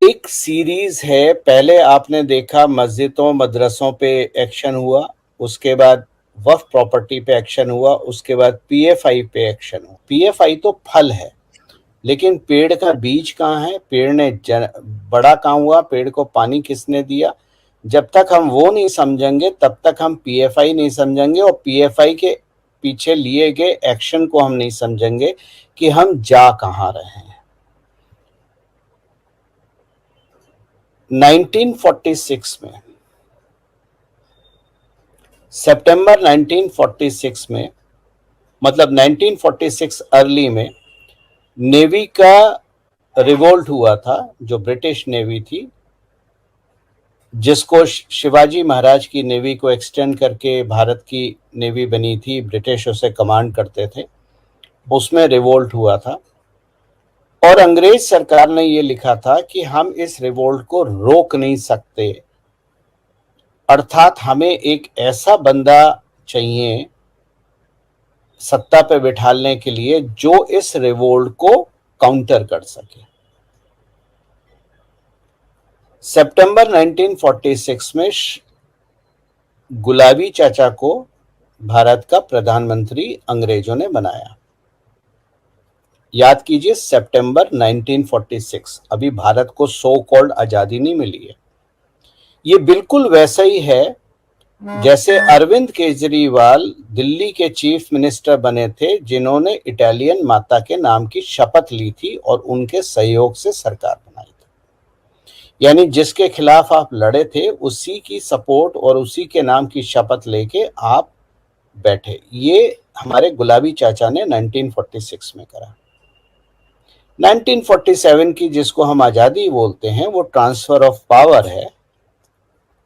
एक सीरीज है। पहले आपने देखा मस्जिदों मदरसों पे एक्शन हुआ, उसके बाद वक्फ प्रॉपर्टी पे एक्शन हुआ, उसके बाद पीएफआई पे एक्शन हुआ। पीएफआई तो फल है, लेकिन पेड़ का बीज कहाँ है? पेड़ ने बड़ा कहाँ हुआ? पेड़ को पानी किसने दिया? जब तक हम वो नहीं समझेंगे तब तक हम पीएफआई नहीं समझेंगे, और पीएफआई के पीछे लिए गए एक्शन को हम नहीं समझेंगे कि हम जा कहाँ रहे हैं। 1946 में, सितंबर 1946 में, मतलब 1946 अर्ली में नेवी का रिवोल्ट हुआ था, जो ब्रिटिश नेवी थी, जिसको शिवाजी महाराज की नेवी को एक्सटेंड करके भारत की नेवी बनी थी, ब्रिटिश उसे कमांड करते थे। उसमें रिवोल्ट हुआ था और अंग्रेज सरकार ने ये लिखा था कि हम इस रिवोल्ट को रोक नहीं सकते, अर्थात हमें एक ऐसा बंदा चाहिए सत्ता पे बिठाने के लिए जो इस रिवोल्ट को काउंटर कर सके। सितंबर 1946 में गुलाबी चाचा को भारत का प्रधानमंत्री अंग्रेजों ने बनाया। याद कीजिए, सितंबर 1946, अभी भारत को सो कॉल्ड आजादी नहीं मिली है। ये बिल्कुल वैसा ही है जैसे अरविंद केजरीवाल दिल्ली के चीफ मिनिस्टर बने थे, जिन्होंने इटालियन माता के नाम की शपथ ली थी और उनके सहयोग से सरकार बनाई थी। यानी जिसके खिलाफ आप लड़े थे, उसी की सपोर्ट और उसी के नाम की शपथ लेके आप बैठे। ये हमारे गुलाबी चाचा ने 1946 में करा। 1947 की, जिसको हम आजादी बोलते हैं, वो ट्रांसफर ऑफ पावर है,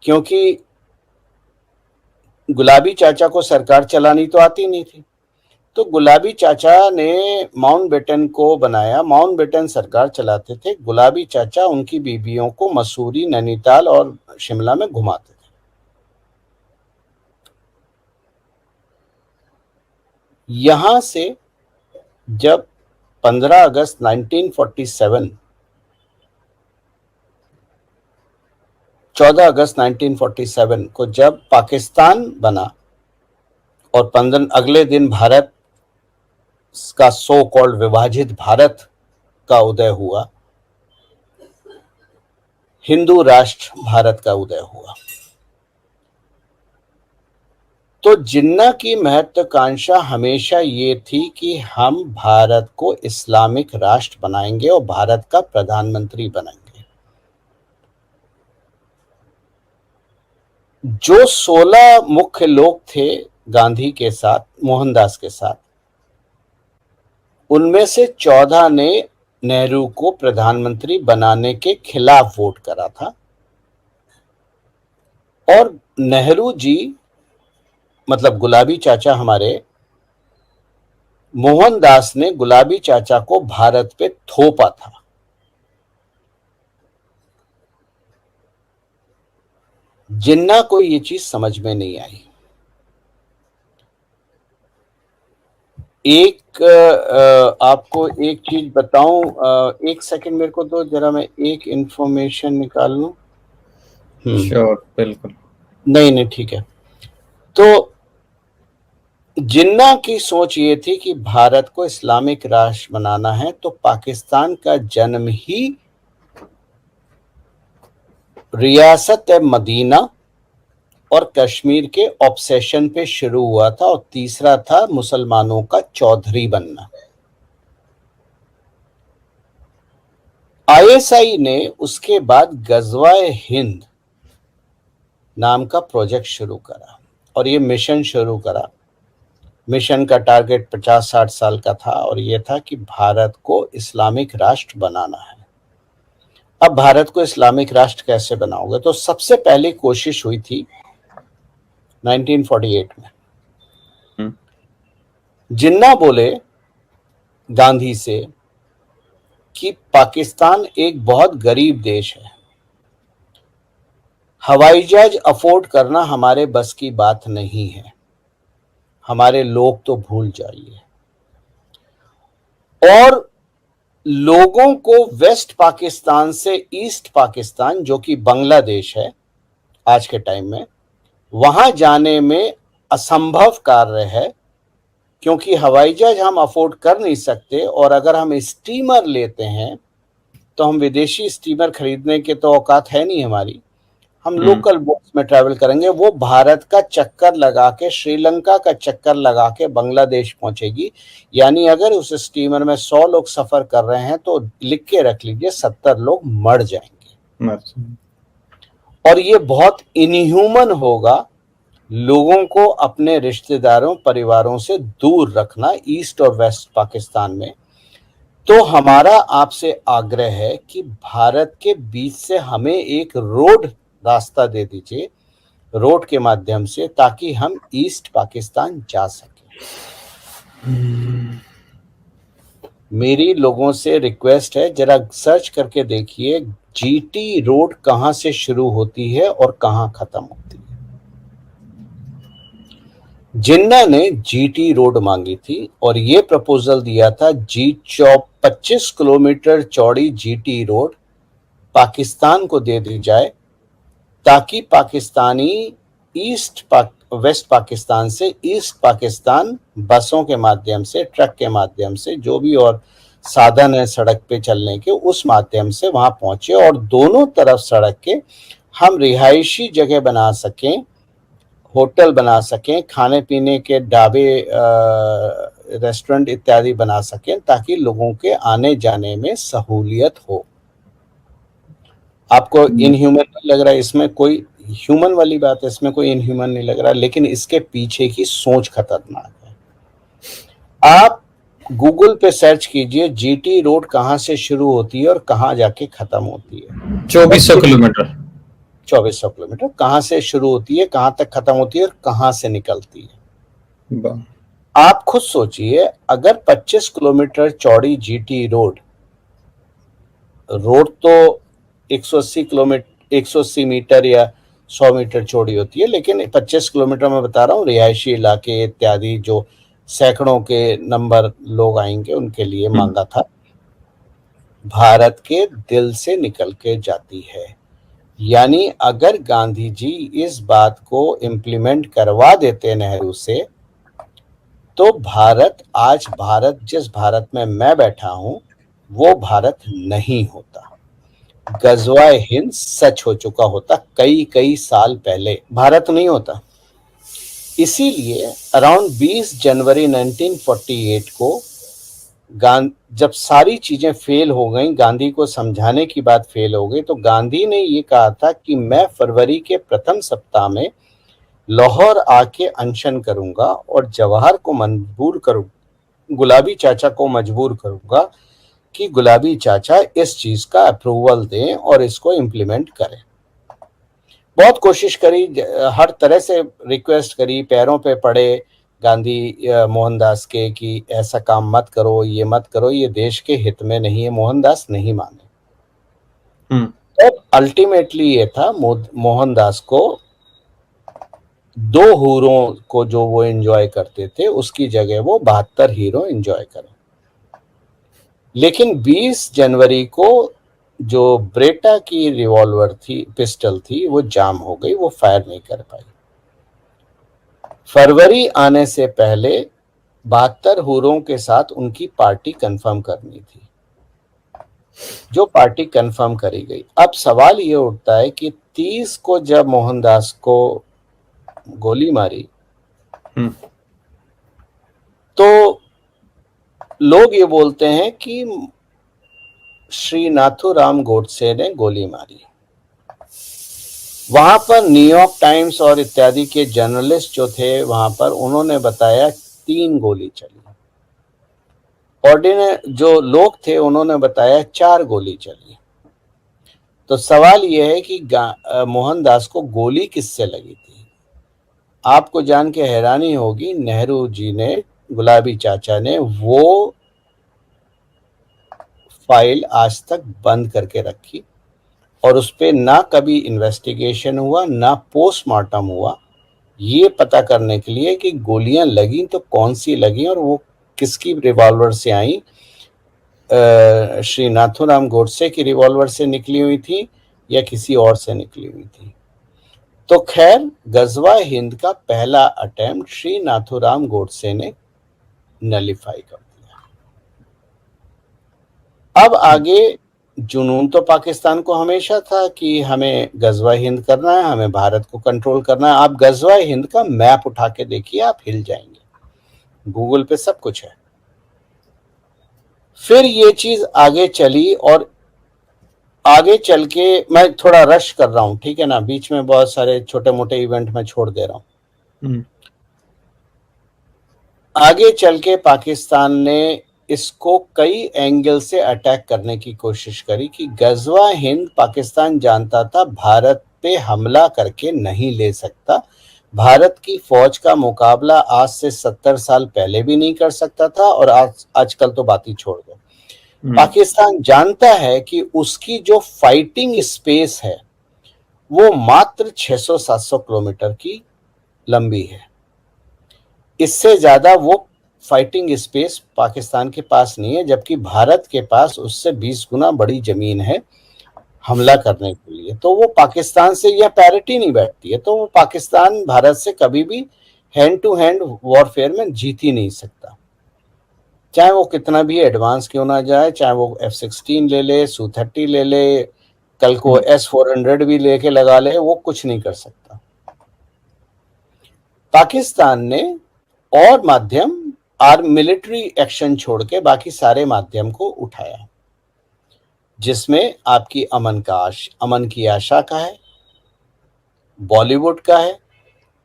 क्योंकि गुलाबी चाचा को सरकार चलानी तो आती नहीं थी, तो गुलाबी चाचा ने माउंटबेटन को बनाया। माउंटबेटन सरकार चलाते थे, गुलाबी चाचा उनकी बीबियों को मसूरी, नैनीताल और शिमला में घुमाते थे। यहां से जब 15 अगस्त 1947, 14 अगस्त 1947 को जब पाकिस्तान बना और 15 अगले दिन भारत का सो कॉल्ड विभाजित भारत का उदय हुआ, हिंदू राष्ट्र भारत का उदय हुआ। तो जिन्ना की महत्वाकांक्षा हमेशा ये थी कि हम भारत को इस्लामिक राष्ट्र बनाएंगे और भारत का प्रधानमंत्री बनाएंगे। जो 16 मुख्य लोग थे गांधी के साथ, मोहनदास के साथ, उनमें से 14 ने नेहरू को प्रधानमंत्री बनाने के खिलाफ वोट करा था, और नेहरू जी, मतलब गुलाबी चाचा हमारे, मोहनदास ने गुलाबी चाचा को भारत पे थोपा था। जिन्ना को ये चीज समझ में नहीं आई। एक आपको एक चीज बताऊं, एक सेकंड मेरे को दो, जरा मैं एक इंफॉर्मेशन निकाल लूं। श्योर, बिल्कुल। नहीं ठीक है। तो जिन्ना की सोच ये थी कि भारत को इस्लामिक राष्ट्र बनाना है, तो पाकिस्तान का जन्म ही रियासत मदीना और कश्मीर के ऑब्सेशन पे शुरू हुआ था, और तीसरा था मुसलमानों का चौधरी बनना। आईएसआई ने उसके बाद गजवाए हिंद नाम का प्रोजेक्ट शुरू करा, और ये मिशन शुरू करा। मिशन का टारगेट 50-60 साल का था, और यह था कि भारत को इस्लामिक राष्ट्र बनाना है। अब भारत को इस्लामिक राष्ट्र कैसे बनाओगे? तो सबसे पहली कोशिश हुई थी 1948 में। जिन्ना बोले गांधी से कि पाकिस्तान एक बहुत गरीब देश है, हवाई जहाज अफोर्ड करना हमारे बस की बात नहीं है, हमारे लोग तो भूल जाइए। और लोगों को वेस्ट पाकिस्तान से ईस्ट पाकिस्तान, जो कि बांग्लादेश है आज के टाइम में, वहां जाने में असंभव कार्य है, क्योंकि हवाई जहाज हम अफोर्ड कर नहीं सकते, और अगर हम स्टीमर लेते हैं तो हम विदेशी स्टीमर खरीदने के तो औकात है नहीं हमारी, हम लोकल बोट्स में ट्रैवल करेंगे। वो भारत का चक्कर लगा के, श्रीलंका का चक्कर लगा के बांग्लादेश पहुंचेगी। यानी अगर उस स्टीमर में 100 लोग सफर कर रहे हैं तो लिख के रख लीजिए 70 लोग मर जाएंगे। और ये बहुत इनह्यूमन होगा लोगों को अपने रिश्तेदारों परिवारों से दूर रखना ईस्ट और वेस्ट पाकिस्तान में। तो हमारा आपसे आग्रह है कि भारत के बीच से हमें एक रोड रास्ता दे दीजिए, रोड के माध्यम से, ताकि हम ईस्ट पाकिस्तान जा सकें। मेरी लोगों से रिक्वेस्ट है, जरा सर्च करके देखिए जीटी रोड कहां से शुरू होती है और कहां खत्म होती है। जिन्ना ने जीटी रोड मांगी थी और ये प्रपोजल दिया था 25 किलोमीटर चौड़ी जीटी रोड पाकिस्तान को दे दी जाए, ताकि पाकिस्तानी वेस्ट पाकिस्तान से ईस्ट पाकिस्तान बसों के माध्यम से, ट्रक के माध्यम से, जो भी और साधन है सड़क पे चलने के, उस माध्यम से वहां पहुंचे और दोनों तरफ सड़क के हम रिहायशी जगह बना सकें, होटल बना सकें, खाने पीने के ढाबे, रेस्टोरेंट इत्यादि बना सकें, ताकि लोगों के आने जाने में सहूलियत हो। आपको इनह्यूमन नहीं लग रहा है? इसमें कोई ह्यूमन वाली बात है, इसमें कोई इनह्यूमन नहीं लग रहा, लेकिन इसके पीछे की सोच खतरनाक है। आप गूगल पे सर्च कीजिए जीटी रोड कहां से शुरू होती है और कहां जाके खत्म होती है। 2400 किलोमीटर 2400 किलोमीटर कहां से शुरू होती है, कहां तक खत्म होती है और कहां से निकलती है। आप खुद सोचिए, अगर 25 किलोमीटर चौड़ी जीटी रोड तो 180 किलोमीटर 180 मीटर या 100 मीटर चौड़ी होती है, लेकिन 25 किलोमीटर में बता रहा हूँ, रिहायशी इलाके इत्यादि जो सैकड़ों के नंबर लोग आएंगे उनके लिए मांगा था। भारत के दिल से निकल के जाती है। यानी अगर गांधी जी इस बात को इम्प्लीमेंट करवा देते नेहरू से, तो भारत जिस भारत में मैं बैठा हूं वो भारत नहीं होता। गजवाए हिंद सच हो चुका होता कई साल पहले, भारत नहीं होता। इसीलिए अराउंड 20 जनवरी 1948 को जब सारी चीजें फेल हो गई, गांधी को समझाने की बात फेल हो गई, तो गांधी ने ये कहा था कि मैं फरवरी के प्रथम सप्ताह में लाहौर आके अनशन करूंगा और जवाहर को मजबूर करूं, गुलाबी चाचा को मजबूर करूंगा कि गुलाबी चाचा इस चीज का अप्रूवल दें और इसको इम्प्लीमेंट करें। बहुत कोशिश करी, हर तरह से रिक्वेस्ट करी, पैरों पे पड़े गांधी मोहनदास के कि ऐसा काम मत करो, ये मत करो, ये देश के हित में नहीं है। मोहनदास नहीं माने। तो अल्टीमेटली ये था, मोहनदास को 2 हीरो को जो वो एंजॉय करते थे उसकी जगह वो 72 हीरो एंजॉय करें। लेकिन 20 जनवरी को जो ब्रेटा की रिवॉल्वर थी, पिस्टल थी, वो जाम हो गई, वो फायर नहीं कर पाई। फरवरी आने से पहले 72 हीरों के साथ उनकी पार्टी कंफर्म करनी थी, जो पार्टी कंफर्म करी गई। अब सवाल ये उठता है कि 30 को जब मोहनदास को गोली मारी तो लोग ये बोलते हैं कि श्री नाथूराम गोडसे ने गोली मारी। वहां पर न्यूयॉर्क टाइम्स और इत्यादि के जर्नलिस्ट जो थे वहां पर, उन्होंने बताया 3 गोली चली। ऑर्डिनरी जो लोग थे उन्होंने बताया 4 गोली चली। तो सवाल यह है कि मोहनदास को गोली किससे लगी थी? आपको जान के हैरानी होगी, नेहरू जी ने, गुलाबी चाचा ने, वो फाइल आज तक बंद करके रखी और उस पर ना कभी इन्वेस्टिगेशन हुआ, ना पोस्टमार्टम हुआ, ये पता करने के लिए कि गोलियां लगी तो कौन सी लगी और वो किसकी रिवॉल्वर से आई। श्री नाथूराम गोडसे की रिवॉल्वर से निकली हुई थी या किसी और से निकली हुई थी। तो खैर गजवा हिंद का पहला अटेम्प्ट श्री नाथूराम गोडसे ने नलीफाई कर दिया। अब आगे जुनून तो पाकिस्तान को हमेशा था कि हमें गजवा हिंद करना है, हमें भारत को कंट्रोल करना है। आप गजवा हिंद का मैप उठा के देखिए, आप हिल जाएंगे, गूगल पे सब कुछ है। फिर ये चीज आगे चली और आगे चल के, मैं थोड़ा रश कर रहा हूं, ठीक है ना, बीच में बहुत सारे छोटे मोटे इवेंट में छोड़ दे रहा हूं। आगे चल के पाकिस्तान ने इसको कई एंगल से अटैक करने की कोशिश करी कि गजवा हिंद पाकिस्तान जानता था भारत पे हमला करके नहीं ले सकता, भारत की फौज का मुकाबला आज से 70 साल पहले भी नहीं कर सकता था, और आजकल तो बात ही छोड़ दो। पाकिस्तान जानता है कि उसकी जो फाइटिंग स्पेस है वो मात्र 600-700 किलोमीटर की लंबी है, इससे ज्यादा वो फाइटिंग स्पेस पाकिस्तान के पास नहीं है, जबकि भारत के पास उससे 20 गुना बड़ी जमीन है हमला करने के लिए। तो वो पाकिस्तान से यह पैरिटी नहीं बैठती है, तो वो पाकिस्तान भारत से कभी भी हैंड टू हैंड वॉरफेयर में जीत ही नहीं सकता, चाहे वो कितना भी एडवांस क्यों ना जाए, चाहे वो F-16 ले ले, Su-30 ले ले, कल को S-400 भी लेके लगा ले, वो कुछ नहीं कर सकता। पाकिस्तान ने और माध्यम मिलिट्री एक्शन छोड़ के बाकी सारे माध्यम को उठाया, जिसमें आपकी अमन की आशा का है, बॉलीवुड का है,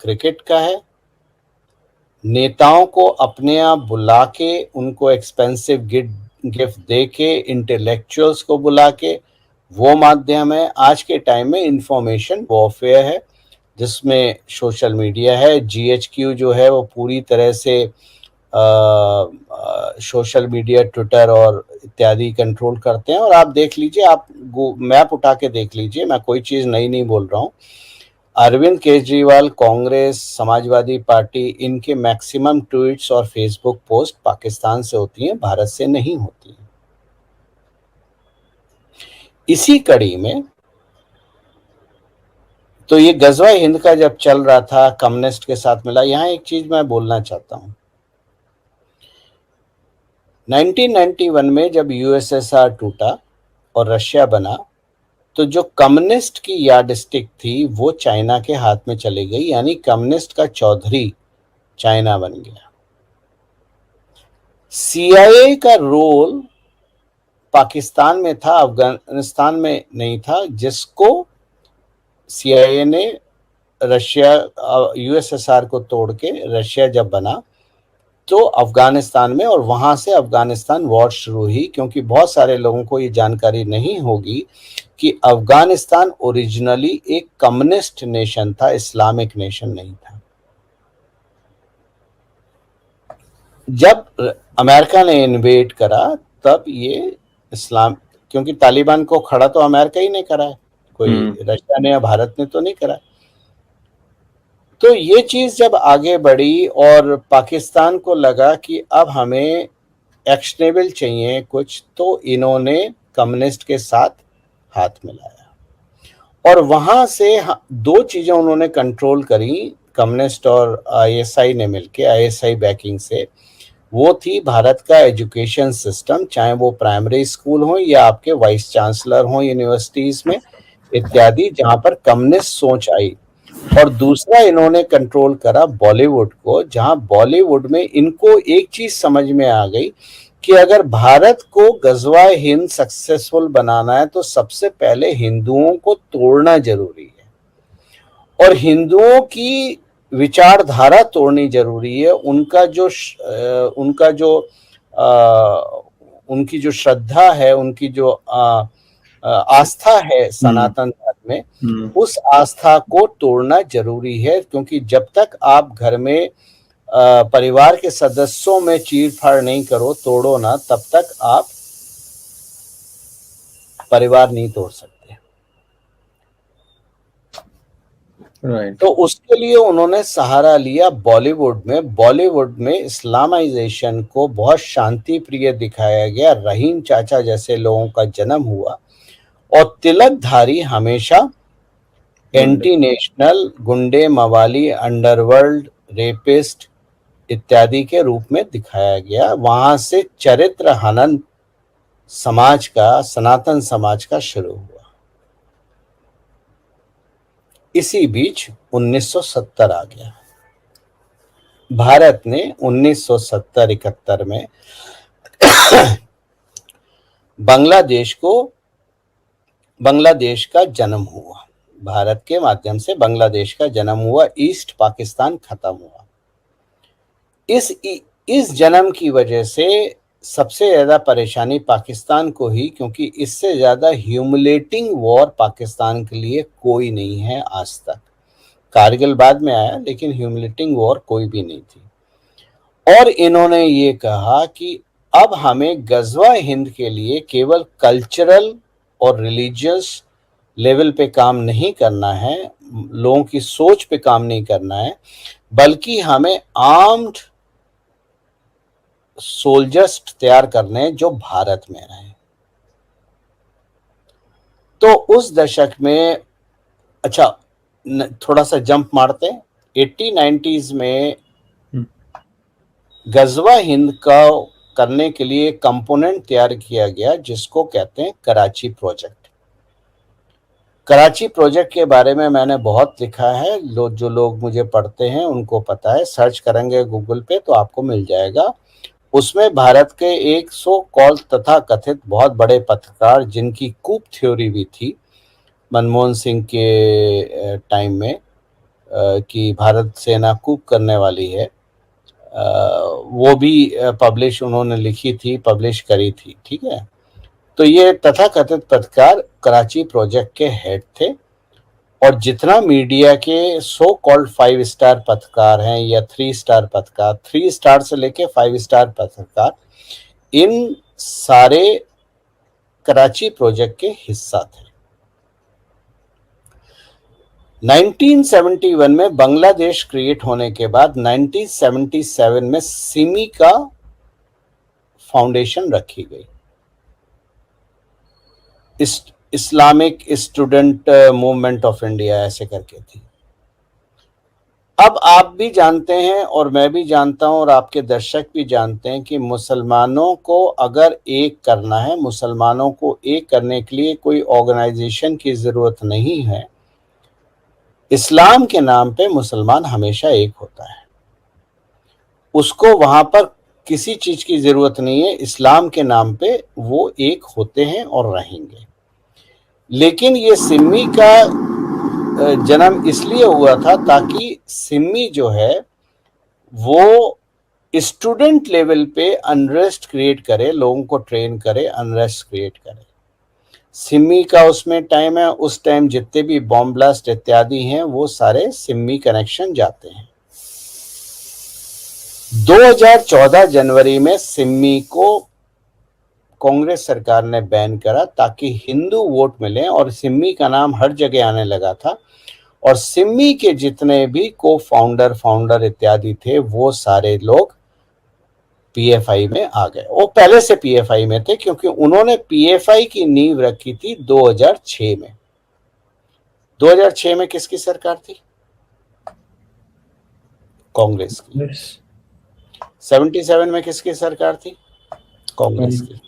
क्रिकेट का है, नेताओं को अपने आप बुला के उनको एक्सपेंसिव गिफ्ट दे के, इंटेलेक्चुअल्स को बुला के, वो माध्यम है। आज के टाइम में इंफॉर्मेशन वॉरफेयर है, जिसमें सोशल मीडिया है, GHQ जो है वो पूरी तरह से सोशल मीडिया, ट्विटर और इत्यादि कंट्रोल करते हैं। और आप देख लीजिए, आप मैप उठा के देख लीजिए, मैं कोई चीज़ नई नहीं बोल रहा हूँ। अरविंद केजरीवाल, कांग्रेस, समाजवादी पार्टी, इनके मैक्सिमम ट्वीट्स और फेसबुक पोस्ट पाकिस्तान से होती हैं, भारत से नहीं होती हैं। इसी कड़ी में तो ये गजवा हिंद का जब चल रहा था, कम्युनिस्ट के साथ मिला। यहां एक चीज मैं बोलना चाहता हूं, 1991 में जब USSR टूटा और रशिया बना, तो जो कम्युनिस्ट की यार्डस्टिक थी वो चाइना के हाथ में चली गई, यानी कम्युनिस्ट का चौधरी चाइना बन गया। CIA का रोल पाकिस्तान में था, अफगानिस्तान में नहीं था, जिसको CIA ने रशिया, USSR को तोड़ के रशिया जब बना तो अफगानिस्तान में, और वहां से अफगानिस्तान वॉर शुरू हुई। क्योंकि बहुत सारे लोगों को ये जानकारी नहीं होगी कि अफगानिस्तान ओरिजिनली एक कम्युनिस्ट नेशन था, इस्लामिक नेशन नहीं था। जब अमेरिका ने इन्वेड करा तब ये इस्लाम, क्योंकि तालिबान को खड़ा तो अमेरिका ही ने करा है, कोई रशिया ने या भारत ने तो नहीं करा। तो ये चीज जब आगे बढ़ी और पाकिस्तान को लगा कि अब हमें एक्शनेबल चाहिए कुछ, तो इन्होंने कम्युनिस्ट के साथ हाथ मिलाया। और वहां से दो चीजें उन्होंने कंट्रोल करी, कम्युनिस्ट और ISI ने मिलके, ISI बैकिंग से। वो थी भारत का एजुकेशन सिस्टम, चाहे वो प्राइमरी स्कूल हो या आपके वाइस चांसलर हो यूनिवर्सिटीज में इत्यादि, जहां पर कम्युनिस्ट सोच आई। और दूसरा इन्होंने कंट्रोल करा बॉलीवुड को, जहां बॉलीवुड में इनको एक चीज समझ में आ गई कि अगर भारत को गजवा हिंद सक्सेसफुल बनाना है तो सबसे पहले हिंदुओं को तोड़ना जरूरी है, और हिंदुओं की विचारधारा तोड़नी जरूरी है। उनकी जो श्रद्धा है, उनकी जो आस्था है सनातन धर्म में, उस आस्था को तोड़ना जरूरी है। क्योंकि जब तक आप घर में परिवार के सदस्यों में चीर-फाड़ नहीं करो, तोड़ो ना, तब तक आप परिवार नहीं तोड़ सकते। राइट। तो उसके लिए उन्होंने सहारा लिया बॉलीवुड में इस्लामाइजेशन को बहुत शांति प्रिय दिखाया गया, रहीम चाचा जैसे लोगों का जन्म हुआ और तिलकधारी हमेशा गुंडे। एंटी नेशनल, गुंडे, मवाली, अंडरवर्ल्ड, रेपिस्ट इत्यादि के रूप में दिखाया गया। वहां से चरित्र हनन समाज का, सनातन समाज का शुरू हुआ। इसी बीच 1970 आ गया। भारत ने 1970-71 में बांग्लादेश का जन्म हुआ। भारत के माध्यम से बांग्लादेश का जन्म हुआ, ईस्ट पाकिस्तान खत्म हुआ। इस जन्म की वजह से सबसे ज्यादा परेशानी पाकिस्तान को ही, क्योंकि इससे ज्यादा ह्यूमिलेटिंग वॉर पाकिस्तान के लिए कोई नहीं है आज तक। कारगिल बाद में आया, लेकिन ह्यूमिलेटिंग वॉर कोई भी नहीं थी। और इन्होंने ये कहा कि अब हमें गजवा हिंद के लिए केवल कल्चरल और रिलीजियस लेवल पे काम नहीं करना है, लोगों की सोच पे काम नहीं करना है, बल्कि हमें आर्म्ड सोल्जर्स तैयार करने जो भारत में रहे। तो उस दशक में, अच्छा थोड़ा सा जंप मारते हैं, 80-90s में गजवा हिंद का करने के लिए कंपोनेंट तैयार किया गया जिसको कहते हैं कराची प्रोजेक्ट। कराची प्रोजेक्ट के बारे में मैंने बहुत लिखा है, जो लोग मुझे पढ़ते हैं उनको पता है, सर्च करेंगे गूगल पे तो आपको मिल जाएगा। उसमें भारत के एक सो कॉल तथा कथित बहुत बड़े पत्रकार, जिनकी कूप थ्योरी भी थी मनमोहन सिंह के टाइम में कि भारत सेना कूप करने वाली है, वो भी पब्लिश उन्होंने लिखी थी, पब्लिश करी थी, ठीक है। तो ये तथाकथित पत्रकार कराची प्रोजेक्ट के हेड थे, और जितना मीडिया के सो कॉल्ड 5 स्टार पत्रकार हैं या 3 स्टार पत्रकार, 3 स्टार से लेके 5 स्टार पत्रकार, इन सारे कराची प्रोजेक्ट के हिस्सा थे। 1971 में बांग्लादेश क्रिएट होने के बाद 1977 में सिमी का फाउंडेशन रखी गई, Islamic student movement of India ऐसे करके थी। अब आप भी जानते हैं और मैं भी जानता हूं और आपके दर्शक भी जानते हैं कि मुसलमानों को अगर एक करना है, मुसलमानों को एक करने के लिए कोई ऑर्गेनाइजेशन की जरूरत नहीं है। इस्लाम के नाम पे मुसलमान हमेशा एक होता है, उसको वहां पर किसी चीज की जरूरत नहीं है, इस्लाम के नाम पे वो एक होते हैं और रहेंगे। लेकिन ये सिमी का जन्म इसलिए हुआ था ताकि सिमी जो है वो स्टूडेंट लेवल पे अनरेस्ट क्रिएट करे, लोगों को ट्रेन करे, अनरेस्ट क्रिएट करे। सिमी का उसमें टाइम है, उस टाइम जितने भी बॉम्ब ब्लास्ट इत्यादि हैं वो सारे सिमी कनेक्शन जाते हैं। 2014 जनवरी में सिमी को कांग्रेस सरकार ने बैन करा ताकि हिंदू वोट मिले, और सिमी का नाम हर जगह आने लगा था। और सिमी के जितने भी को फाउंडर इत्यादि थे वो सारे लोग पीएफआई में आ गए। वो पहले से पीएफआई में थे क्योंकि उन्होंने पीएफआई की नींव रखी थी 2006 में। 2006 में किसकी सरकार थी? कांग्रेस की। 77 में किसकी सरकार थी? कांग्रेस की।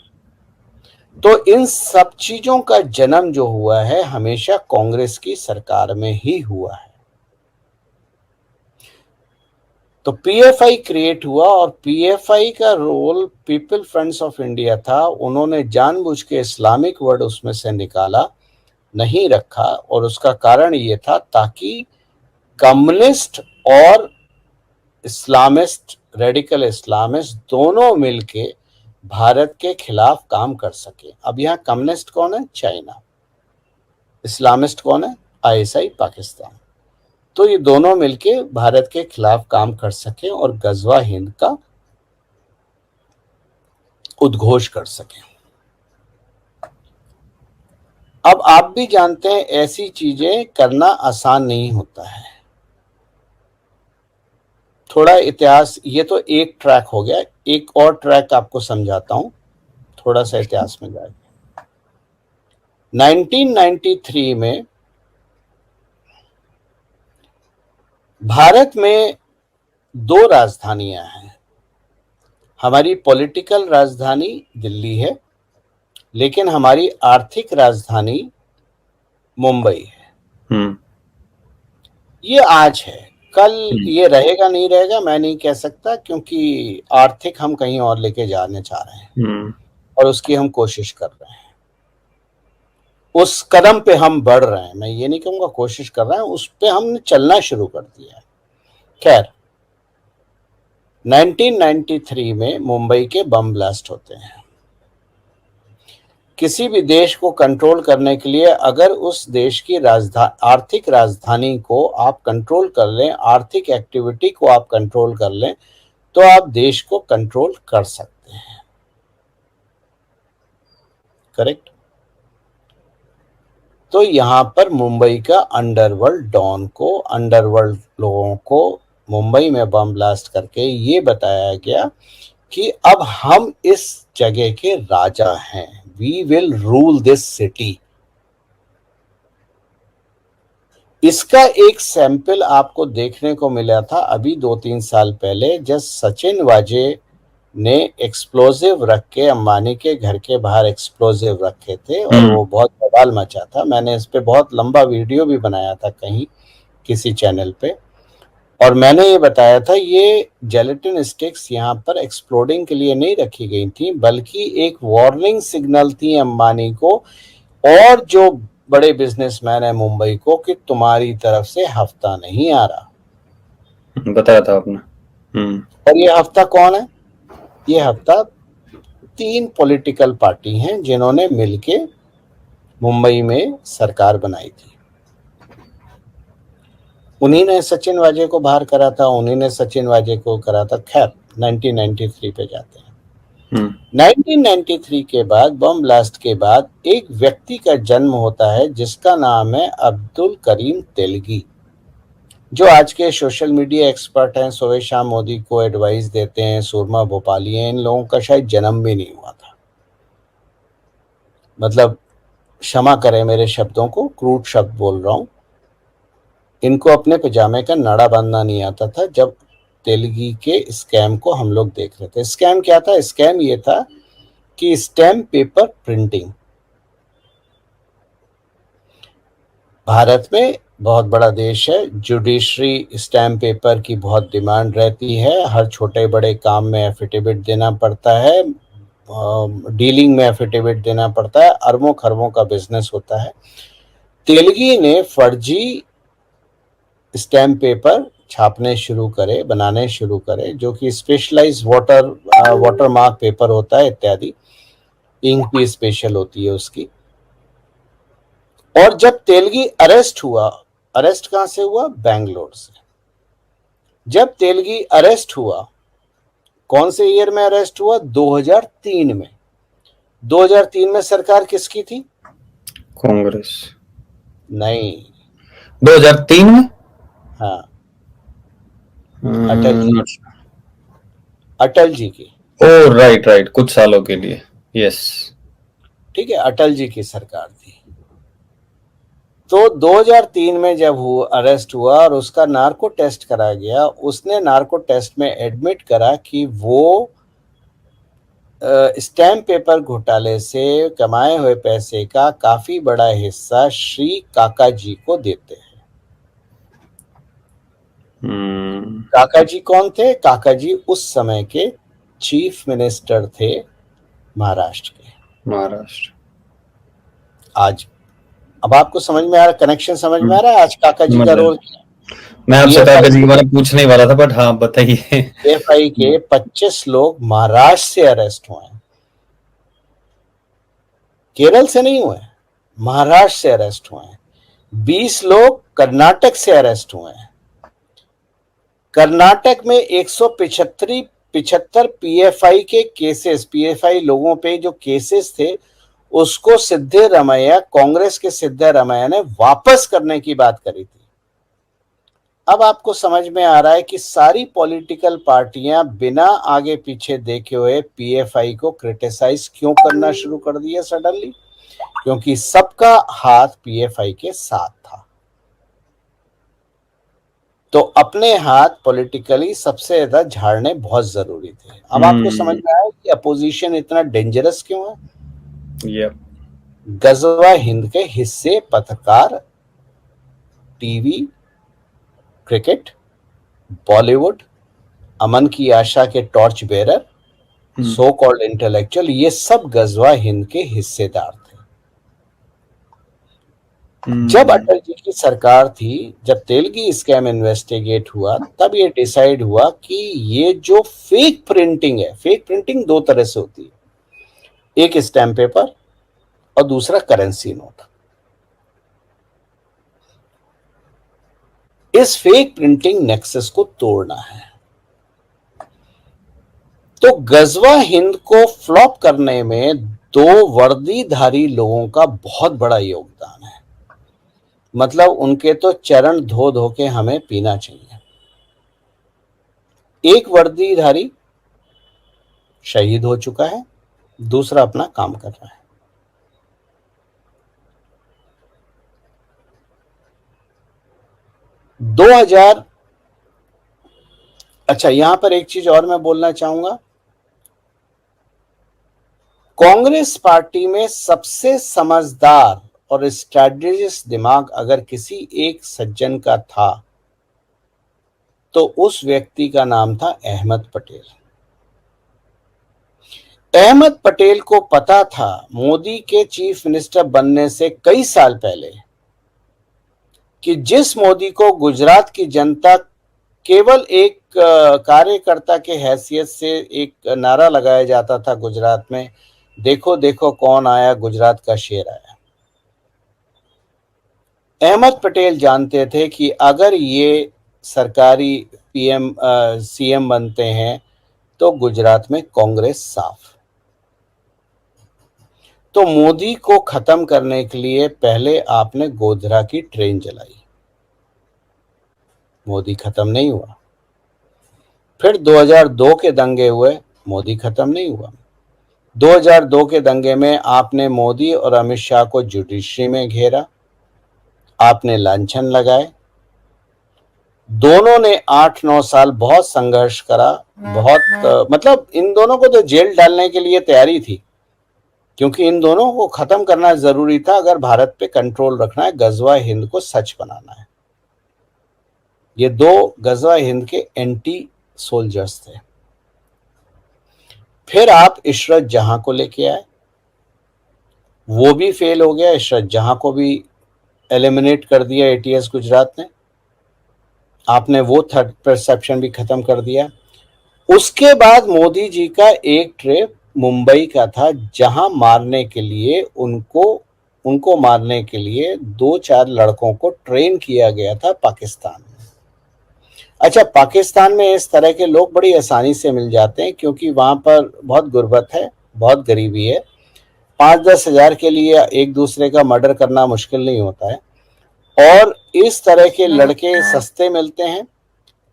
तो इन सब चीजों का जन्म जो हुआ है हमेशा कांग्रेस की सरकार में ही हुआ है। तो पीएफआई क्रिएट हुआ, और पीएफआई का role people fronts of India था। उन्होंने जानबूझ के इस्लामिक वर्ड उसमें से निकाला, नहीं रखा, और उसका कारण ये था ताकि कम्युनिस्ट और इस्लामिस्ट, रेडिकल इस्लामिस्ट दोनों मिलके भारत के खिलाफ काम कर सके। अब यहाँ कम्युनिस्ट कौन है? चाइना। इस्लामिस्ट कौन है? आईएसआई पाकिस्तान। तो ये दोनों मिलके भारत के खिलाफ काम कर सके और गजवा हिंद का उद्घोष कर सके। अब आप भी जानते हैं ऐसी चीजें करना आसान नहीं होता है। थोड़ा इतिहास, ये तो एक ट्रैक हो गया, एक और ट्रैक आपको समझाता हूं, थोड़ा सा इतिहास में जाए। 1993 में भारत में दो राजधानियां हैं। हमारी पॉलिटिकल राजधानी दिल्ली है, लेकिन हमारी आर्थिक राजधानी मुंबई है। ये आज है, कल ये रहेगा नहीं रहेगा मैं नहीं कह सकता, क्योंकि आर्थिक हम कहीं और लेके जाने चाह रहे हैं और उसकी हम कोशिश कर रहे हैं। उस कदम पे हम बढ़ रहे हैं, मैं ये नहीं कहूंगा कोशिश कर रहे हैं, उस पे हमने चलना शुरू कर दिया है। खैर, 1993 में मुंबई के बम ब्लास्ट होते हैं। किसी भी देश को कंट्रोल करने के लिए अगर उस देश की आर्थिक राजधानी को आप कंट्रोल कर लें, आर्थिक एक्टिविटी को आप कंट्रोल कर लें, तो आप देश को कंट्रोल कर सकते हैं। करेक्ट? तो यहां पर मुंबई का अंडरवर्ल्ड डॉन को, अंडरवर्ल्ड लोगों को मुंबई में बम ब्लास्ट करके ये बताया गया कि अब हम इस जगह के राजा हैं, we will rule this city. इसका एक सैंपल आपको देखने को मिला था अभी 2-3 साल पहले, जब सचिन वाजे ने एक्सप्लोजिव रख के अंबानी के घर के बाहर एक्सप्लोजिव रखे थे और वो बहुत बवाल मचा था। मैंने इस पे बहुत लंबा वीडियो भी बनाया था कहीं किसी चैनल पे, और मैंने ये बताया था ये जेलेटिन स्टिक्स यहाँ पर एक्सप्लोडिंग के लिए नहीं रखी गई थी, बल्कि एक वार्निंग सिग्नल थी अंबानी को और जो बड़े बिजनेसमैन है मुंबई को, कि तुम्हारी तरफ से हफ्ता नहीं आ रहा। बताया था आपने। और ये हफ्ता कौन है? ये हफ्ता 3 पॉलिटिकल पार्टी हैं जिन्होंने मिलके मुंबई में सरकार बनाई थी। उन्हीं ने सचिन वाजे को बाहर करा था, उन्हीं ने सचिन वाजे को करा था। खैर, 1993 पे जाते हैं। 1993 के बाद, बम ब्लास्ट के बाद, एक व्यक्ति का जन्म होता है जिसका नाम है अब्दुल करीम तेलगी, जो आज के सोशल मीडिया एक्सपर्ट हैं, सुबह शाम मोदी को एडवाइस देते हैं, सुरमा भोपाली हैं। इन लोगों का शायद जन्म भी नहीं हुआ था। मतलब क्षमा करें मेरे शब्दों को, क्रूड शब्द बोल रहा हूं। इनको अपने पजामे का नाड़ा बांधना नहीं आता था जब तेलगी के स्कैम को हम लोग देख रहे थे। स्कैम क्या था? स्कैम ये था कि स्टैम्प पेपर प्रिंटिंग। भारत में बहुत बड़ा देश है, जुडिशरी स्टैम्प पेपर की बहुत डिमांड रहती है। हर छोटे बड़े काम में एफिडेविट देना पड़ता है, डीलिंग में एफिडेविट देना पड़ता है, अरबों खरबों का बिजनेस होता है। तेलगी ने फर्जी स्टैम्प पेपर छापने शुरू करे, बनाने शुरू करे, जो कि स्पेशलाइज वाटर मार्क पेपर होता है इत्यादि। इंक भी स्पेशल होती है उसकी। और जब तेलगी अरेस्ट हुआ, अरेस्ट कहां से हुआ? बैंगलोर से। जब तेलगी अरेस्ट हुआ, कौन से ईयर में अरेस्ट हुआ? 2003 में। 2003 में सरकार किसकी थी? कांग्रेस। नहीं, 2003 में? हाँ, अटल जी की। ओ राइट, कुछ सालों के लिए। यस, ठीक है, अटल जी की सरकार थी। तो 2003 में जब वो अरेस्ट हुआ और उसका नार्को टेस्ट कराया गया, उसने नार्को टेस्ट में एडमिट करा कि वो स्टैम्प पेपर घोटाले से कमाए हुए पैसे का काफी बड़ा हिस्सा श्री काका जी को देते हैं। काका जी कौन थे? काका जी उस समय के चीफ मिनिस्टर थे महाराष्ट्र के। महाराष्ट्र। आज अब आपको समझ में आ रहा, कनेक्शन समझ में आ रहा है आज काका जी का रोल? मैं आपसे काका जी के बारे में पूछने ही वाला था, बट हाँ बताइए। PFI के 25 लोग महाराष्ट्र से अरेस्ट हुए हैं, केरल से नहीं हुए, महाराष्ट्र से अरेस्ट हुए हैं। 20 लोग कर्नाटक से अरेस्ट हुए हैं। कर्नाटक में 175 PFI के केसेस, PFI लोगों पे जो केसेस थे उसको सिद्धरामैया, कांग्रेस के सिद्धरामैया ने वापस करने की बात करी थी। अब आपको समझ में आ रहा है कि सारी पॉलिटिकल पार्टियां बिना आगे पीछे देखे हुए पीएफआई को क्रिटिसाइज क्यों करना शुरू कर दिया सडनली, क्योंकि सबका हाथ पीएफआई के साथ था। तो अपने हाथ पॉलिटिकली सबसे ज्यादा झाड़ने बहुत जरूरी थे। अब आपको समझ में आया कि अपोजिशन इतना डेंजरस क्यों है। Yep. गजवा हिंद के हिस्से पत्रकार, टीवी, क्रिकेट, बॉलीवुड, अमन की आशा के torch bearer, so called intellectual, ये सब गजवा हिंद के हिस्सेदार थे। जब अटल जी की सरकार थी, जब तेलगी स्कैम इन्वेस्टिगेट हुआ, तब ये डिसाइड हुआ कि ये जो फेक प्रिंटिंग है, फेक प्रिंटिंग दो तरह से होती है, एक स्टैम्प पेपर और दूसरा करेंसी नोट। इस फेक प्रिंटिंग नेक्सस को तोड़ना है। तो गजवा हिंद को फ्लॉप करने में दो वर्दीधारी लोगों का बहुत बड़ा योगदान है। मतलब उनके तो चरण धो धो के हमें पीना चाहिए। एक वर्दीधारी शहीद हो चुका है, दूसरा अपना काम कर रहा है। अच्छा, यहां पर एक चीज और मैं बोलना चाहूंगा। कांग्रेस पार्टी में सबसे समझदार और स्ट्रेटेजिस्ट दिमाग अगर किसी एक सज्जन का था तो उस व्यक्ति का नाम था अहमद पटेल। अहमद पटेल को पता था मोदी के चीफ मिनिस्टर बनने से कई साल पहले कि जिस मोदी को गुजरात की जनता केवल एक कार्यकर्ता के हैसियत से एक नारा लगाया जाता था गुजरात में, देखो देखो कौन आया, गुजरात का शेर आया। अहमद पटेल जानते थे कि अगर ये सरकारी सीएम बनते हैं तो गुजरात में कांग्रेस साफ। तो मोदी को खत्म करने के लिए पहले आपने गोधरा की ट्रेन जलाई, मोदी खत्म नहीं हुआ। फिर 2002 के दंगे हुए, मोदी खत्म नहीं हुआ। 2002 के दंगे में आपने मोदी और अमित शाह को जुडिशरी में घेरा, आपने लांछन लगाए। दोनों ने 8-9 साल बहुत संघर्ष करा, बहुत मतलब इन दोनों को तो जेल डालने के लिए तैयारी थी, क्योंकि इन दोनों को खत्म करना जरूरी था अगर भारत पे कंट्रोल रखना है, गजवा हिंद को सच बनाना है। ये दो गजवा हिंद के एंटी सोल्जर्स थे। फिर आप इशरत जहां को लेके आए, वो भी फेल हो गया। इशरत जहां को भी एलिमिनेट कर दिया एटीएस गुजरात ने, आपने वो थर्ड परसेप्शन भी खत्म कर दिया। उसके बाद मोदी जी का एक ट्रिप मुंबई का था, जहां मारने के लिए उनको मारने के लिए 2-4 लड़कों को ट्रेन किया गया था पाकिस्तान में। अच्छा, पाकिस्तान में इस तरह के लोग बड़ी आसानी से मिल जाते हैं, क्योंकि वहां पर बहुत गुर्बत है, बहुत गरीबी है। 5-10 हजार के लिए एक दूसरे का मर्डर करना मुश्किल नहीं होता है, और इस तरह के लड़के सस्ते मिलते हैं।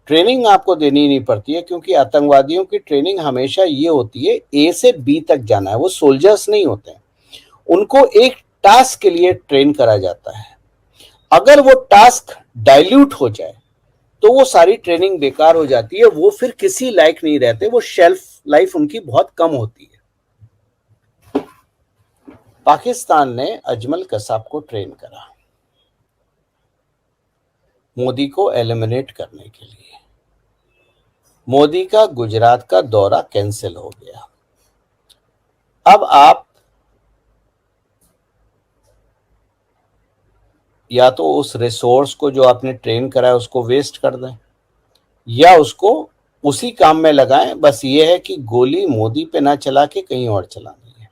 ट्रेनिंग आपको देनी नहीं पड़ती है, क्योंकि आतंकवादियों की ट्रेनिंग हमेशा ये होती है ए से बी तक जाना है। वो सोल्जर्स नहीं होते हैं, उनको एक टास्क के लिए ट्रेन करा जाता है। अगर वो टास्क डाइल्यूट हो जाए तो वो सारी ट्रेनिंग बेकार हो जाती है, वो फिर किसी लायक नहीं रहते, वो शेल्फ लाइफ उनकी बहुत कम होती है। पाकिस्तान ने अजमल कसाब को ट्रेन करा मोदी को एलिमिनेट करने के लिए। मोदी का गुजरात का दौरा कैंसिल हो गया। अब आप या तो उस रिसोर्स को जो आपने ट्रेन करा है उसको वेस्ट कर दें, या उसको उसी काम में लगाएं। बस ये है कि गोली मोदी पे ना चला के कहीं और चलानी है।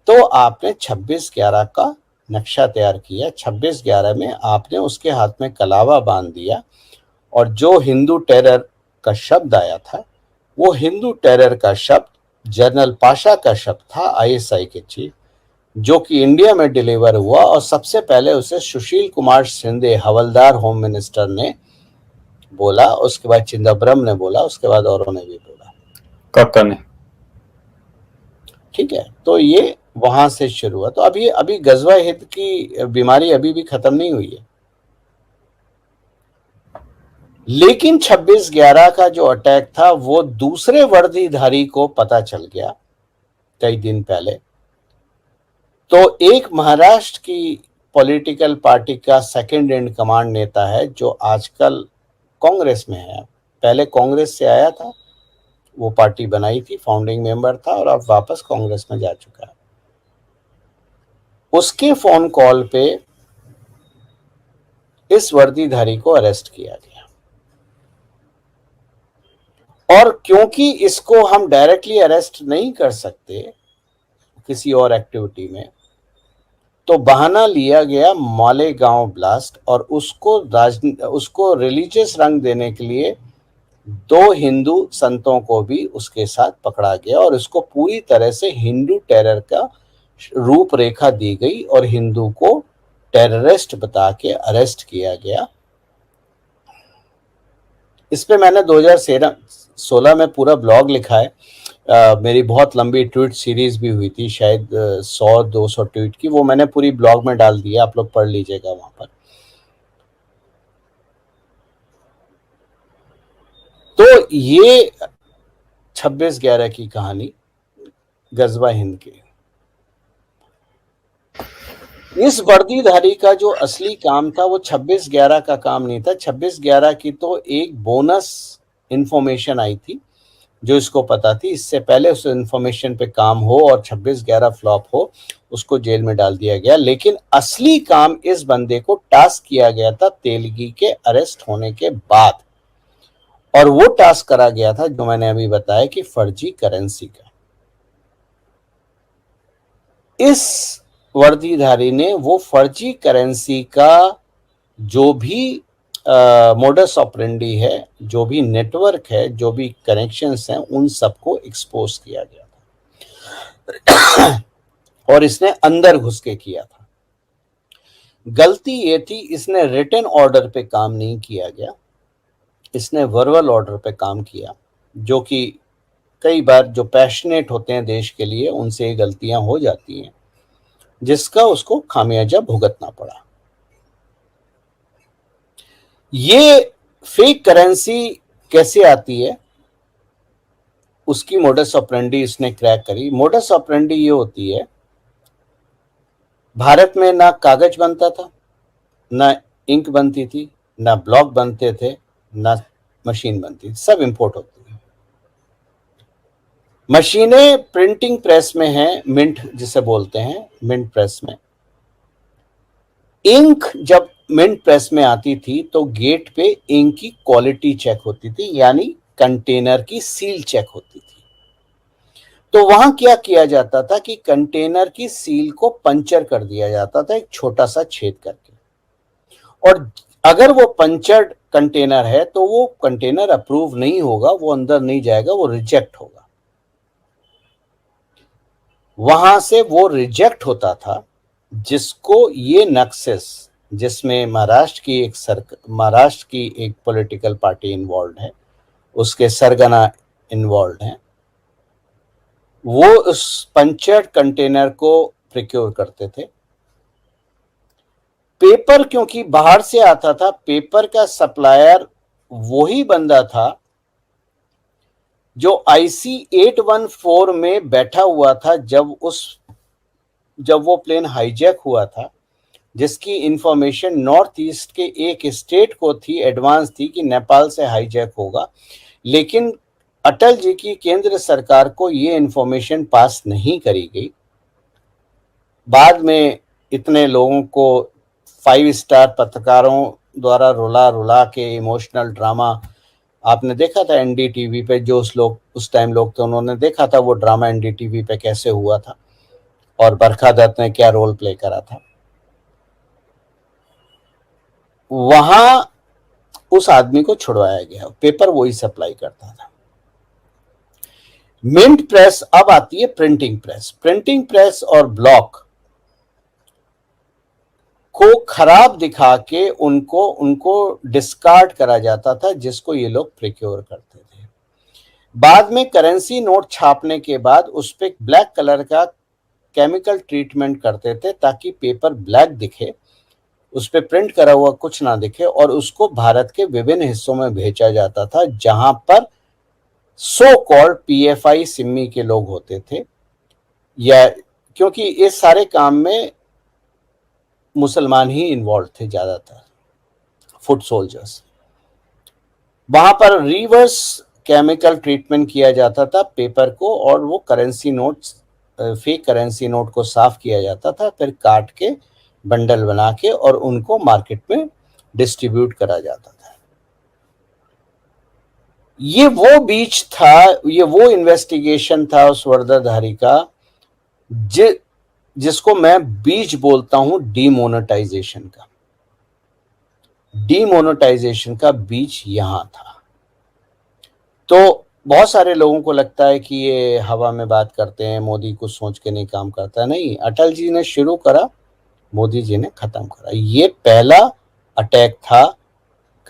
तो आपने 26/11 का नक्शा तैयार किया। 26/11 में आपने उसके हाथ में कलावा बांध दिया, और जो हिंदू टेरर का शब्द आया था, वो हिंदू टेरर का शब्द जनरल पाशा का शब्द था, आईएसआई के चीफ, जो कि इंडिया में डिलीवर हुआ और सबसे पहले उसे सुशील कुमार शिंदे, हवलदार होम मिनिस्टर ने बोला, उसके बाद चिदम्बरम ने बोला, उसके बाद औरों ने भी बोला। कक्का ने। ठीक है, तो ये वहां से शुरू हुआ। तो अभी अभी गजवा हिंद की बीमारी अभी भी खत्म नहीं हुई है, लेकिन 26/11 का जो अटैक था वो दूसरे वर्दीधारी को पता चल गया कई दिन पहले। तो एक महाराष्ट्र की पॉलिटिकल पार्टी का सेकंड इन कमांड नेता है जो आजकल कांग्रेस में है, पहले कांग्रेस से आया था, वो पार्टी बनाई थी, फाउंडिंग मेंबर था और अब वापस कांग्रेस में जा चुका है। उसके फोन कॉल पे इस वर्दीधारी को अरेस्ट किया गया, और क्योंकि इसको हम डायरेक्टली अरेस्ट नहीं कर सकते किसी और एक्टिविटी में, तो बहाना लिया गया मालेगांव ब्लास्ट, और उसको रिलीजियस रंग देने के लिए 2 हिंदू संतों को भी उसके साथ पकड़ा गया और इसको पूरी तरह से हिंदू टेरर का रूपरेखा दी गई और हिंदू को टेररिस्ट बता के अरेस्ट किया गया। इस पे मैंने 2016 में पूरा ब्लॉग लिखा है। मेरी बहुत लंबी ट्वीट सीरीज भी हुई थी, शायद 100-200 ट्वीट की, वो मैंने पूरी ब्लॉग में डाल दिया, आप लोग पढ़ लीजिएगा वहां पर। तो ये 26/11 की कहानी गजवा हिंद की। इस वर्दीधारी का जो असली काम था वो 26/11 का काम नहीं था। 26/11 की तो एक बोनस इंफॉर्मेशन आई थी जो इसको पता थी, इससे पहले उस इंफॉर्मेशन पे काम हो और 26/11 फ्लॉप हो, उसको जेल में डाल दिया गया। लेकिन असली काम इस बंदे को टास्क किया गया था तेलगी के अरेस्ट होने के बाद, और वो टास्क करा गया था जो मैंने अभी बताया कि फर्जी करेंसी का। इस वर्दीधारी ने वो फर्जी करेंसी का जो भी मोडस ऑपरेंडी है, जो भी नेटवर्क है, जो भी कनेक्शंस हैं, उन सबको एक्सपोज किया गया था और इसने अंदर घुस के किया था। गलती ये थी, इसने रिटन ऑर्डर पे काम नहीं किया गया, इसने वर्बल ऑर्डर पे काम किया, जो कि कई बार जो पैशनेट होते हैं देश के लिए उनसे ये गलतियां हो जाती हैं, जिसका उसको खामियाजा भुगतना पड़ा। ये फेक करेंसी कैसे आती है, उसकी मोडस ऑपरेंडी इसने क्रैक करी। मोडस ऑपरेंडी ये होती है, भारत में ना कागज बनता था, ना इंक बनती थी, ना ब्लॉक बनते थे, ना मशीन बनती थी, सब इंपोर्ट होती है। मशीनें प्रिंटिंग प्रेस में हैं, मिंट जिसे बोलते हैं, मिंट प्रेस में। इंक जब मिंट प्रेस में आती थी तो गेट पे इंक की क्वालिटी चेक होती थी, यानी कंटेनर की सील चेक होती थी। तो वहां क्या किया जाता था कि कंटेनर की सील को पंचर कर दिया जाता था, एक छोटा सा छेद करके, और अगर वो पंचर्ड कंटेनर है तो वो कंटेनर अप्रूव नहीं होगा, वो अंदर नहीं जाएगा, वो रिजेक्ट होगा। वहां से वो रिजेक्ट होता था, जिसको ये नक्सेस, जिसमें महाराष्ट्र की एक पॉलिटिकल पार्टी इन्वॉल्व है, उसके सरगना इन्वॉल्व हैं, वो उस पंचर्ड कंटेनर को प्रिक्योर करते थे। पेपर क्योंकि बाहर से आता था, पेपर का सप्लायर वही बंदा था जो IC 814 में बैठा हुआ था जब वो प्लेन हाईजैक हुआ था, जिसकी इंफॉर्मेशन नॉर्थ ईस्ट के एक स्टेट को थी, एडवांस थी, कि नेपाल से हाईजैक होगा। लेकिन अटल जी की केंद्र सरकार को ये इंफॉर्मेशन पास नहीं करी गई। बाद में इतने लोगों को 5 स्टार पत्रकारों द्वारा रुला रुला के इमोशनल ड्रामा, आपने देखा था NDTV पे, जो उस टाइम लोग थे उन्होंने देखा था वो ड्रामा NDTV पे कैसे हुआ था और बरखा दत्त ने क्या रोल प्ले करा था। वहां उस आदमी को छुड़वाया गया, पेपर वही सप्लाई करता था। मिंट प्रेस, अब आती है प्रिंटिंग प्रेस। प्रिंटिंग प्रेस और ब्लॉक को खराब दिखा के उनको डिस्कार्ड करा जाता था, जिसको ये लोग प्रिक्योर करते थे। बाद में करेंसी नोट छापने के बाद उस पे ब्लैक कलर का केमिकल ट्रीटमेंट करते थे ताकि पेपर ब्लैक दिखे, उस पे प्रिंट करा हुआ कुछ ना दिखे, और उसको भारत के विभिन्न हिस्सों में भेजा जाता था जहां पर सो कॉल्ड पीएफआई सिम्मी के लोग होते थे, या क्योंकि इस सारे काम में मुसलमान ही इन्वॉल्व थे ज्यादातर, फुट सोल्जर्स। वहां पर रिवर्स केमिकल ट्रीटमेंट किया जाता था पेपर को, और वो currency notes, fake currency note को साफ किया जाता था, फिर काट के बंडल बना के और उनको मार्केट में डिस्ट्रीब्यूट करा जाता था। ये वो बीच था, ये वो इन्वेस्टिगेशन था उस वर्दरधारी का जिसको मैं बीच बोलता हूं डीमोनेटाइजेशन का। डीमोनेटाइजेशन का बीच यहां था। तो बहुत सारे लोगों को लगता है कि ये हवा में बात करते हैं, मोदी कुछ सोच के नहीं काम करता। नहीं, अटल जी ने शुरू करा, मोदी जी ने खत्म करा। ये पहला अटैक था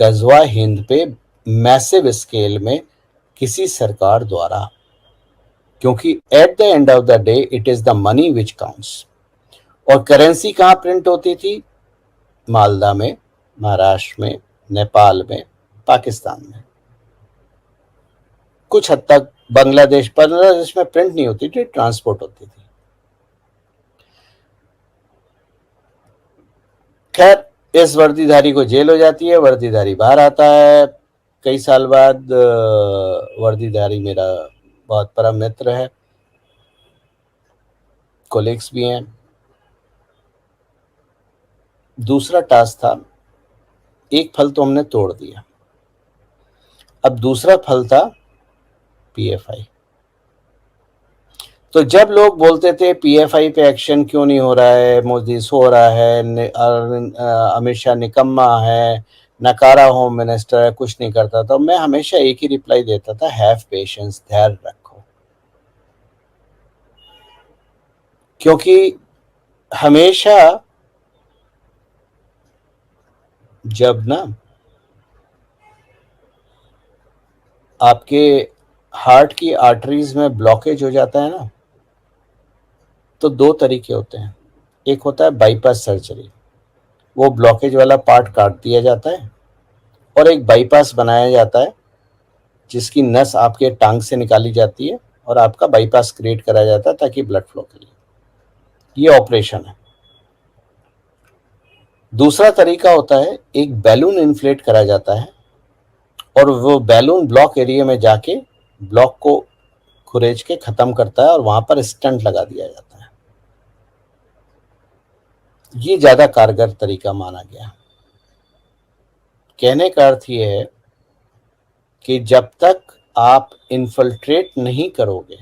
गजवा हिंद पे मैसिव स्केल में किसी सरकार द्वारा, क्योंकि at the end of the day it is the money which counts. और करेंसी कहाँ प्रिंट होती थी? मालदा में, महाराष्ट्र में, नेपाल में, पाकिस्तान में, कुछ हद तक बांग्लादेश में प्रिंट नहीं होती थी, ट्रांसपोर्ट होती थी। खैर, इस वर्दीधारी को जेल हो जाती है, वर्दीधारी बाहर आता है कई साल बाद। वर्दीधारी मेरा बहुत परम मित्र है, कोलिग्स भी हैं। दूसरा टास्क था, एक फल तो हमने तोड़ दिया, अब दूसरा फल था पीएफआई। तो जब लोग बोलते थे पीएफआई पे एक्शन क्यों नहीं हो रहा है, मोदी सो रहा है, अमित शाह निकम्मा है, नकारा होम मिनिस्टर है, कुछ नहीं करता, तो मैं हमेशा एक ही रिप्लाई देता था, हैव पेशेंस, धैर्य रखो। क्योंकि हमेशा जब ना आपके हार्ट की आर्टरीज में ब्लॉकेज हो जाता है ना, तो दो तरीके होते हैं। एक होता है बाईपास सर्जरी, वो ब्लॉकेज वाला पार्ट काट दिया जाता है, और एक बाईपास बनाया जाता है जिसकी नस आपके टांग से निकाली जाती है और आपका बाईपास क्रिएट करा जाता है ताकि ब्लड फ्लो के लिए। ये ऑपरेशन है। दूसरा तरीका होता है, एक बैलून इन्फ्लेट करा जाता है और वो बैलून ब्लॉक एरिया में जाके ब्लॉक को खुरेज के खत्म करता है और वहां पर स्टंट लगा दिया जाता है। ये ज्यादा कारगर तरीका माना गया। कहने का अर्थ ये है कि जब तक आप इन्फिल्ट्रेट नहीं करोगे,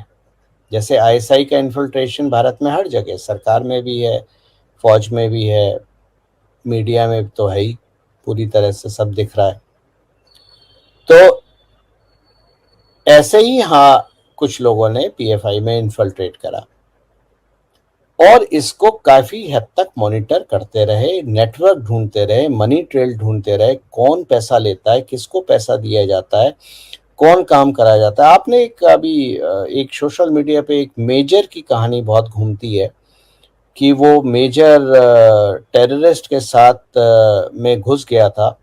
जैसे आईएसआई का इन्फिल्ट्रेशन भारत में हर जगह, सरकार में भी है, फौज में भी है, मीडिया में तो है ही, पूरी तरह से सब दिख रहा है। तो ऐसे ही हाँ, कुछ लोगों ने पीएफआई में इन्फिल्ट्रेट करा और इसको काफी हद तक मॉनिटर करते रहे, नेटवर्क ढूंढते रहे, मनी ट्रेल ढूंढते रहे, कौन पैसा लेता है, किसको पैसा दिया जाता है, कौन काम करा जाता है। आपने एक सोशल मीडिया पे एक मेजर की कहानी बहुत घूमती है कि वो मेजर टेररिस्ट के साथ में घुस गया था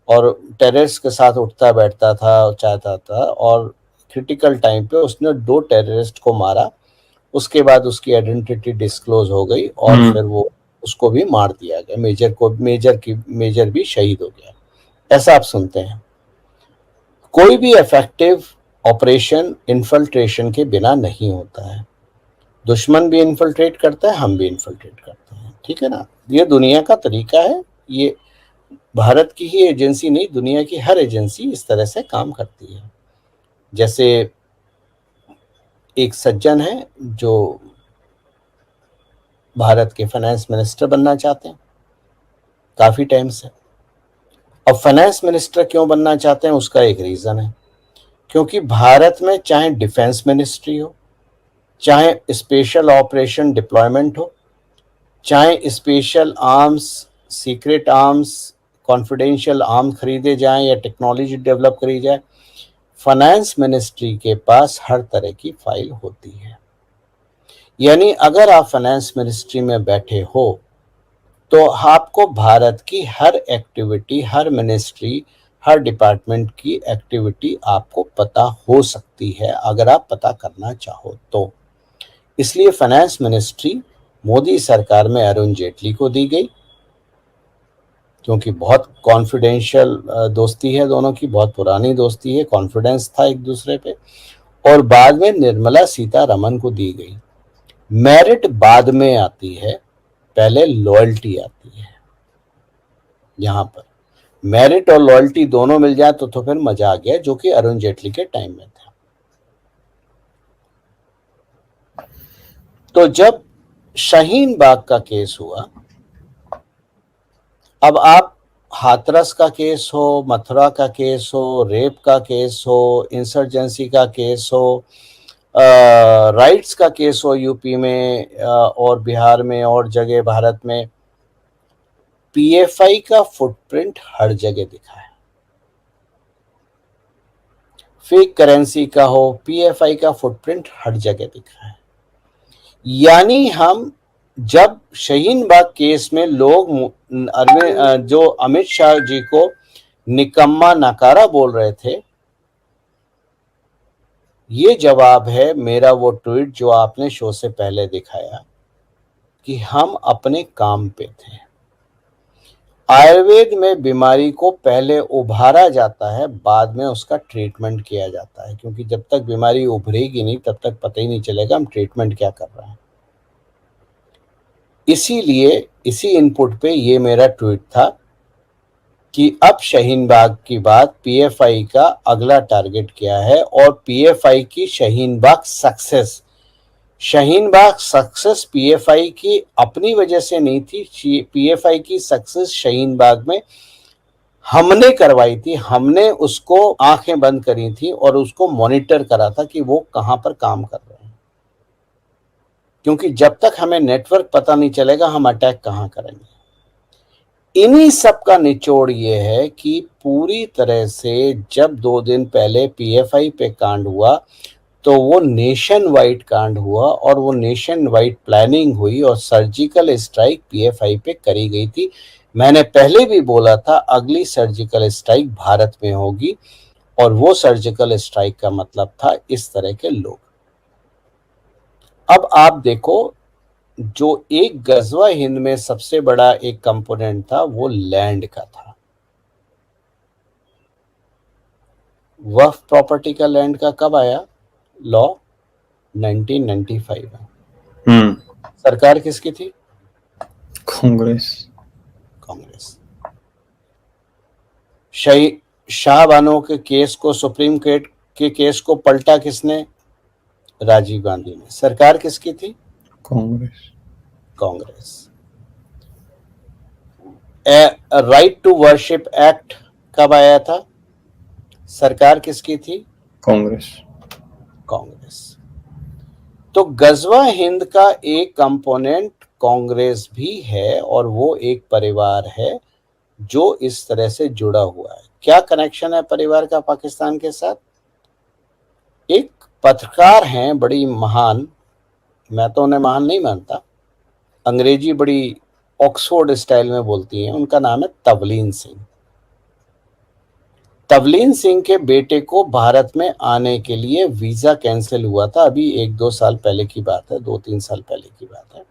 और टेररिस्ट के साथ उठता बैठता था, चाहता था, और क्रिटिकल टाइम पे उसने 2 टेररिस्ट को मारा। उसके बाद उसकी आइडेंटिटी डिस्क्लोज हो गई और फिर वो उसको भी मार दिया गया, मेजर भी शहीद हो गया। ऐसा आप सुनते हैं। कोई भी इफेक्टिव ऑपरेशन इन्फिल्ट्रेशन के बिना नहीं होता है। दुश्मन भी इन्फिल्ट्रेट करता है, हम भी इन्फिल्ट्रेट करते हैं, ठीक है ना। ये दुनिया का तरीका है। ये भारत की ही एजेंसी नहीं, दुनिया की हर एजेंसी इस तरह से काम करती है। जैसे एक सज्जन है जो भारत के फाइनेंस मिनिस्टर बनना चाहते हैं काफी टाइम से। अब फाइनेंस मिनिस्टर क्यों बनना चाहते हैं, उसका एक रीजन है, क्योंकि भारत में चाहे डिफेंस मिनिस्ट्री हो, चाहे स्पेशल ऑपरेशन डिप्लॉयमेंट हो, चाहे special arms, secret arms, confidential arm खरीदे जाएं या टेक्नोलॉजी डेवलप करी जाए, फाइनेंस मिनिस्ट्री के पास हर तरह की फाइल होती है। यानी अगर आप फाइनेंस मिनिस्ट्री में बैठे हो तो आपको भारत की हर एक्टिविटी, हर मिनिस्ट्री, हर डिपार्टमेंट की एक्टिविटी आपको पता हो सकती है अगर आप पता करना चाहो तो। इसलिए फाइनेंस मिनिस्ट्री मोदी सरकार में अरुण जेटली को दी गई, क्योंकि बहुत कॉन्फिडेंशियल दोस्ती है दोनों की, बहुत पुरानी दोस्ती है, कॉन्फिडेंस था एक दूसरे पे। और बाद में निर्मला सीतारमण को दी गई। मेरिट बाद में आती है, पहले लॉयल्टी आती है। यहां पर मेरिट और लॉयल्टी दोनों मिल जाए तो फिर मजा आ गया, जो कि अरुण जेटली के टाइम में था। तो जब शाहीन बाग का केस हुआ, अब आप हाथरस का केस हो, मथुरा का केस हो, रेप का केस हो, इंसर्जेंसी का केस हो, राइट्स का केस हो यूपी में और बिहार में और जगह भारत में, पीएफआई का फुटप्रिंट हर जगह दिखा है। फेक करेंसी का हो, पीएफआई का फुटप्रिंट हर जगह दिखा है। यानी हम जब शाहीन बाग केस में लोग जो अमित शाह जी को निकम्मा नकारा बोल रहे थे, ये जवाब है मेरा वो ट्वीट जो आपने शो से पहले दिखाया कि हम अपने काम पे थे। आयुर्वेद में बीमारी को पहले उभारा जाता है, बाद में उसका ट्रीटमेंट किया जाता है, क्योंकि जब तक बीमारी उभरेगी नहीं तब तक पता ही नहीं चलेगा हम ट्रीटमेंट क्या कर रहे हैं। इसीलिए इसी इनपुट पे ये मेरा ट्वीट था कि अब शाहीन बाग की बात पीएफआई का अगला टारगेट क्या है, और पीएफआई की Shaheen Bagh success, Shaheen Bagh success PFI की अपनी वजह से नहीं थी। पीएफआई की सक्सेस शाहीन बाग में हमने करवाई थी, हमने उसको आंखें बंद करी थी और उसको मॉनिटर करा था कि वो कहां पर काम कर रहे हैं। क्योंकि जब तक हमें नेटवर्क पता नहीं चलेगा हम अटैक कहां करेंगे। इन्हीं सब का निचोड़ ये है कि पूरी तरह से जब 2 दिन पहले पीएफआई पे कांड हुआ तो वो नेशन वाइड कांड हुआ, और वो नेशन वाइड प्लानिंग हुई और सर्जिकल स्ट्राइक पीएफआई पे करी गई थी। मैंने पहले भी बोला था अगली सर्जिकल स्ट्राइक भारत में होगी, और वो सर्जिकल स्ट्राइक का मतलब था इस तरह के लोग। अब आप देखो, जो एक गजवा हिंद में सबसे बड़ा एक कंपोनेंट था वो लैंड का था। वक्फ प्रॉपर्टी का लैंड का कब आया लॉ? 1995 में। सरकार किसकी थी? कांग्रेस। शाहबानो के केस को, सुप्रीम कोर्ट के केस को पलटा किसने? राजीव गांधी ने। सरकार किसकी थी? Congress. Right to worship act कब आया था? सरकार किसकी थी? कांग्रेस। तो गजवा हिंद का एक कंपोनेंट कांग्रेस भी है, और वो एक परिवार है जो इस तरह से जुड़ा हुआ है। क्या कनेक्शन है परिवार का पाकिस्तान के साथ? एक पत्रकार हैं बड़ी महान, मैं तो उन्हें महान नहीं मानता, अंग्रेजी बड़ी ऑक्सफोर्ड स्टाइल में बोलती हैं, उनका नाम है तवलीन सिंह। तवलीन सिंह के बेटे को भारत में आने के लिए वीजा कैंसिल हुआ था, अभी 1-2 साल पहले की बात है, 2-3 साल पहले की बात है,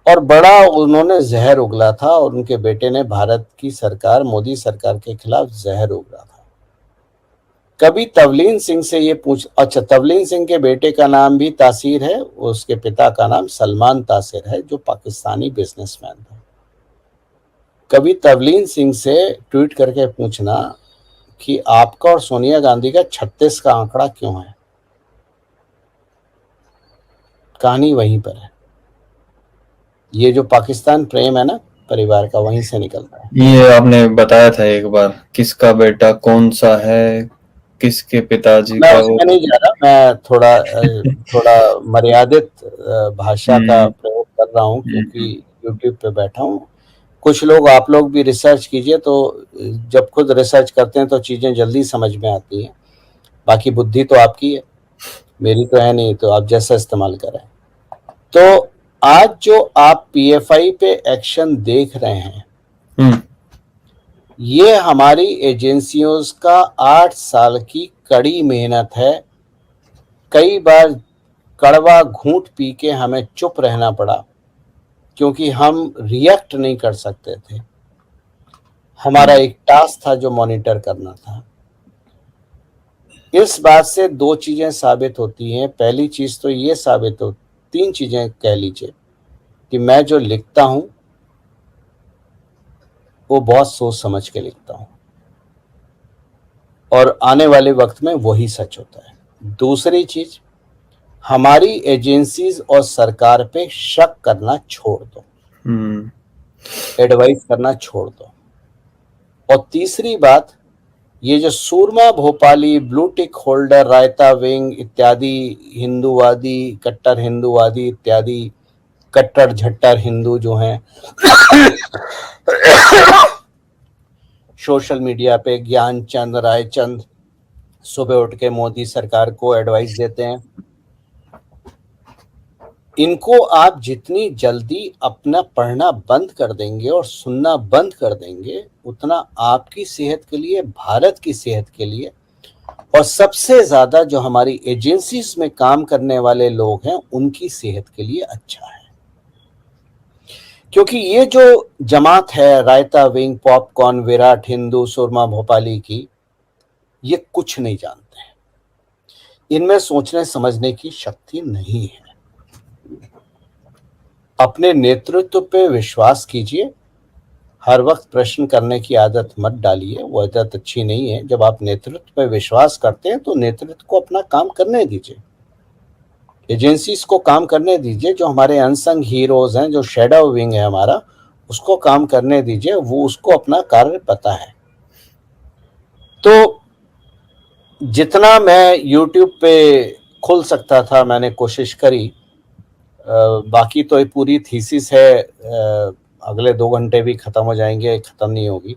और बड़ा उन्होंने जहर उगला था, और उनके बेटे ने भारत की सरकार, मोदी सरकार के खिलाफ जहर उगला था। कभी तवलीन सिंह से ये अच्छा, तवलीन सिंह के बेटे का नाम भी तासीर है, उसके पिता का नाम सलमान तासिर है, जो पाकिस्तानी बिजनेसमैन था। कभी तवलीन सिंह से ट्वीट करके पूछना कि आपका और सोनिया गांधी का 36 का आंकड़ा क्यों है? कहानी वहीं पर है। ये जो पाकिस्तान प्रेम है ना परिवार का, वहीं से निकलता है। ये आपने बताया था एक बार, किसका बेटा कौन सा है, किसके पिताजी मैं का वो? उसमें नहीं जा रहा, मैं थोड़ा मर्यादित भाषा का प्रयोग कर रहा हूँ, क्योंकि यूट्यूब पे बैठा हूँ। कुछ लोग, आप लोग भी रिसर्च कीजिए, तो जब खुद रिसर्च करते हैं तो चीज़ें जल्दी समझ में आती हैं। बाकी बुद्धि तो आपकी है, मेरी तो है नहीं, तो आप जैसा इस्तेमाल करें। तो आज जो आप पीएफआई पे एक्शन देख रहे हैं, ये हमारी एजेंसियों का 8 साल की कड़ी मेहनत है। कई बार कड़वा घूंट पी के हमें चुप रहना पड़ा, क्योंकि हम रिएक्ट नहीं कर सकते थे। हमारा एक टास्क था जो मॉनिटर करना था। इस बात से 2 चीजें साबित होती हैं। पहली चीज तो ये साबित हो, 3 चीजें कह लीजिए, कि मैं जो लिखता हूं वो बहुत सोच समझ के लिखता हूं, और आने वाले वक्त में वही सच होता है। दूसरी चीज, हमारी एजेंसीज और सरकार पे शक करना छोड़ दो, एडवाइस करना छोड़ दो। और तीसरी बात, ये जो सूरमा भोपाली, ब्लू टिक होल्डर, रायता विंग इत्यादि हिंदूवादी, कट्टर हिंदूवादी इत्यादि कट्टर झट्टर हिंदू जो हैं सोशल मीडिया पे ज्ञानचंद, रायचंद सुबह उठ के मोदी सरकार को एडवाइस देते हैं, इनको आप जितनी जल्दी अपना पढ़ना बंद कर देंगे और सुनना बंद कर देंगे, उतना आपकी सेहत के लिए, भारत की सेहत के लिए, और सबसे ज्यादा जो हमारी एजेंसीज में काम करने वाले लोग हैं उनकी सेहत के लिए अच्छा है। क्योंकि ये जो जमात है, रायता विंग, पॉपकॉर्न, विराट हिंदू, सुरमा भोपाली की, ये कुछ नहीं जानते हैं। इनमें सोचने समझने की शक्ति नहीं है। अपने नेतृत्व पे विश्वास कीजिए। हर वक्त प्रश्न करने की आदत मत डालिए, वो आदत अच्छी नहीं है। जब आप नेतृत्व पे विश्वास करते हैं तो नेतृत्व को अपना काम करने दीजिए, एजेंसीज को काम करने दीजिए। जो हमारे अनसंग हीरोज हैं, जो शैडो विंग है हमारा, उसको काम करने दीजिए, वो उसको अपना कार्य पता है। तो जितना मैं यूट्यूब पे खुल सकता था मैंने कोशिश करी। बाकी तो ये पूरी थीसिस है, अगले 2 घंटे भी खत्म हो जाएंगे, खत्म नहीं होगी।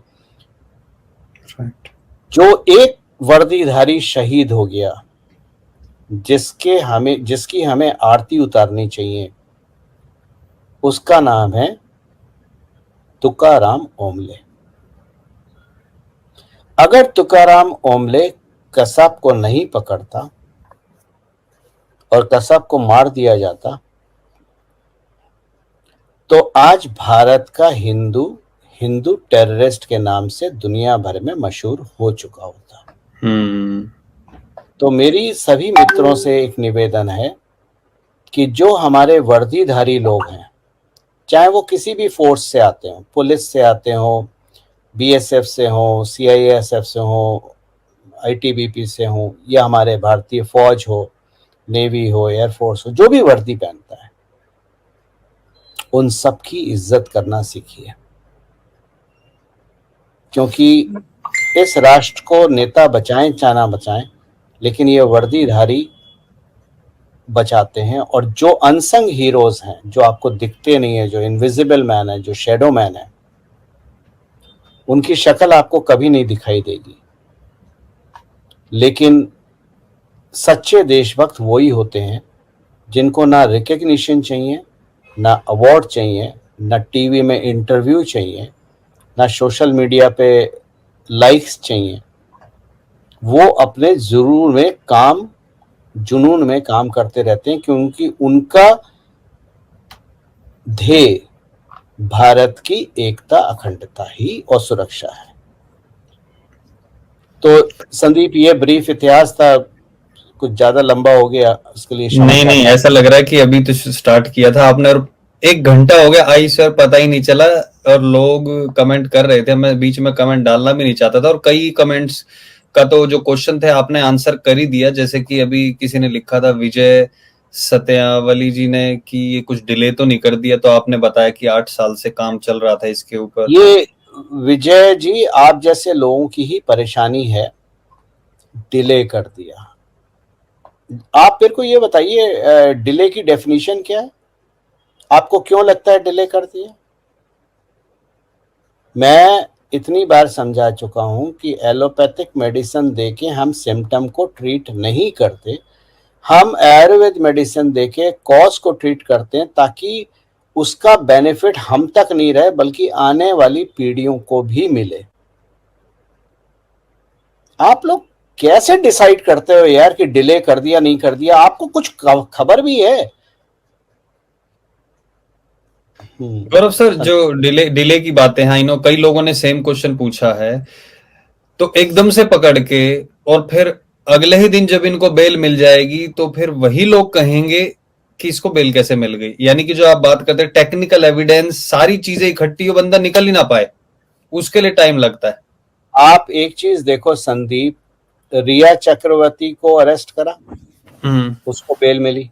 जो एक वर्दीधारी शहीद हो गया, जिसकी हमें आरती उतारनी चाहिए, उसका नाम है तुकाराम ओमले। अगर तुकाराम ओमले कसाब को नहीं पकड़ता और कसाब को मार दिया जाता, तो आज भारत का हिंदू टेररिस्ट के नाम से दुनिया भर में मशहूर हो चुका होता। तो मेरी सभी मित्रों से एक निवेदन है कि जो हमारे वर्दीधारी लोग हैं, चाहे वो किसी भी फोर्स से आते हो, पुलिस से आते हो, बीएसएफ से हो, सीआईएसएफ से हो, आईटीबीपी से हो, या हमारे भारतीय फौज हो, नेवी हो, एयरफोर्स हो, जो भी वर्दी पहनता है, उन सब की इज्जत करना सीखिए। क्योंकि इस राष्ट्र को नेता बचाएं चाहे ना बचाएं, लेकिन ये वर्दीधारी बचाते हैं। और जो अनसंग हीरोज हैं, जो आपको दिखते नहीं है, जो इनविजिबल मैन है, जो शैडो मैन है, उनकी शक्ल आपको कभी नहीं दिखाई देगी, लेकिन सच्चे देशभक्त वही होते हैं जिनको ना रिकग्निशन चाहिए, ना अवार्ड चाहिए, ना टीवी में इंटरव्यू चाहिए, ना सोशल मीडिया पे लाइक्स चाहिए। वो अपने जुनून में काम करते रहते हैं, क्योंकि उनका ध्येय भारत की एकता, अखंडता ही और सुरक्षा है। तो संदीप, ये ब्रीफ इतिहास था, कुछ ज्यादा लंबा हो गया, उसके लिए नहीं, ऐसा लग रहा है कि अभी तो स्टार्ट किया था आपने और 1 घंटा हो गया, आई सर पता ही नहीं चला। और लोग कमेंट कर रहे थे, मैं बीच में कमेंट डालना भी नहीं चाहता था, और कई कमेंट्स का तो जो क्वेश्चन थे आपने आंसर कर ही दिया। जैसे कि अभी किसी ने लिखा था, विजय सत्यावली जी ने, कि ये कुछ डिले तो नहीं कर दिया, तो आपने बताया कि 8 साल से काम चल रहा था इसके ऊपर। ये विजय जी, आप जैसे लोगों की ही परेशानी है डिले कर दिया। आप मेरे को ये बताइए, डिले की डेफिनेशन क्या है? आपको क्यों लगता है डिले कर दिया? मैं इतनी बार समझा चुका हूं कि एलोपैथिक मेडिसिन देके हम सिम्टम को ट्रीट नहीं करते, हम आयुर्वेद मेडिसिन देके कॉज को ट्रीट करते हैं, ताकि उसका बेनिफिट हम तक नहीं रहे बल्कि आने वाली पीढ़ियों को भी मिले। आप लोग कैसे डिसाइड करते हो यार कि डिले कर दिया नहीं कर दिया? आपको कुछ खबर भी है? गौरव सर, जो डिले डिले की बातें हैं, नो कई लोगों ने सेम क्वेश्चन पूछा है, तो एकदम से पकड़ के और फिर अगले ही दिन जब इनको बेल मिल जाएगी तो फिर वही लोग कहेंगे कि इसको बेल कैसे मिल गई। यानी कि जो आप बात करते हैं टेक्निकल एविडेंस, सारी चीजें इकट्ठी हो, बंदा निकल ही ना पाए, उसके लिए टाइम लगता है। आप एक चीज देखो संदीप, रिया चक्रवर्ती को अरेस्ट करा, उसको बेल मिली।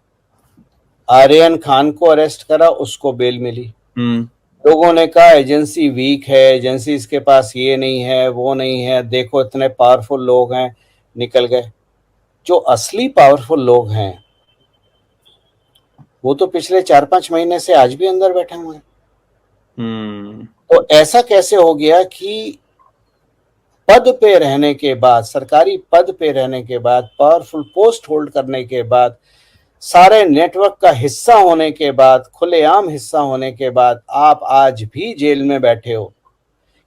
आर्यन खान को अरेस्ट करा, उसको बेल मिली। लोगों ने कहा एजेंसी वीक है, एजेंसी इसके पास ये नहीं है वो नहीं है, देखो इतने पावरफुल लोग हैं, निकल गए। जो असली पावरफुल लोग हैं वो तो पिछले 4-5 महीने से आज भी अंदर बैठे हुए हैं। तो ऐसा कैसे हो गया कि पद पे रहने के बाद, सरकारी पद पे रहने के बाद, पावरफुल पोस्ट होल्ड करने के बाद, सारे नेटवर्क का हिस्सा होने के बाद, खुलेआम हिस्सा होने के बाद आप आज भी जेल में बैठे हो?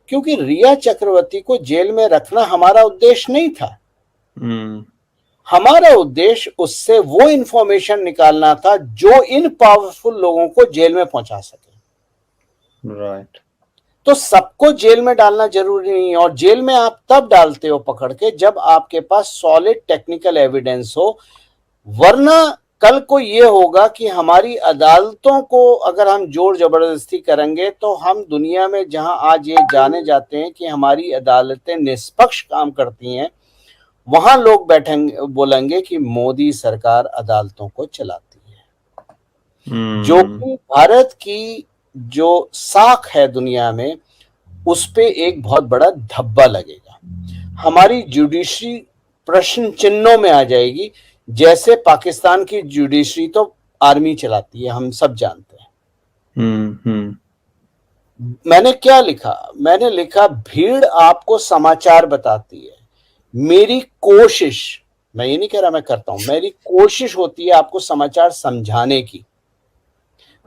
क्योंकि रिया चक्रवर्ती को जेल में रखना हमारा उद्देश्य नहीं था। हमारा उद्देश्य उससे वो इंफॉर्मेशन निकालना था जो इन पावरफुल लोगों को जेल में पहुंचा सके। राइट। तो सबको जेल में डालना जरूरी नहीं है, और जेल में आप तब डालते हो पकड़ के जब आपके पास सॉलिड टेक्निकल एविडेंस हो। वरना कल को ये होगा कि हमारी अदालतों को अगर हम जोर जबरदस्ती करेंगे तो हम दुनिया में जहां आज ये जाने जाते हैं कि हमारी अदालतें निष्पक्ष काम करती हैं, वहां लोग बैठेंगे बोलेंगे कि मोदी सरकार अदालतों को चलाती है। जो कि भारत की जो साख है दुनिया में, उस पे एक बहुत बड़ा धब्बा लगेगा। हमारी जुडिशरी प्रश्न चिन्हों में आ जाएगी। जैसे पाकिस्तान की जुडिशरी तो आर्मी चलाती है, हम सब जानते हैं। मैंने क्या लिखा? मैंने लिखा भीड़ आपको समाचार बताती है, मेरी कोशिश, मैं ये नहीं कह रहा मैं करता हूं, मेरी कोशिश होती है आपको समाचार समझाने की,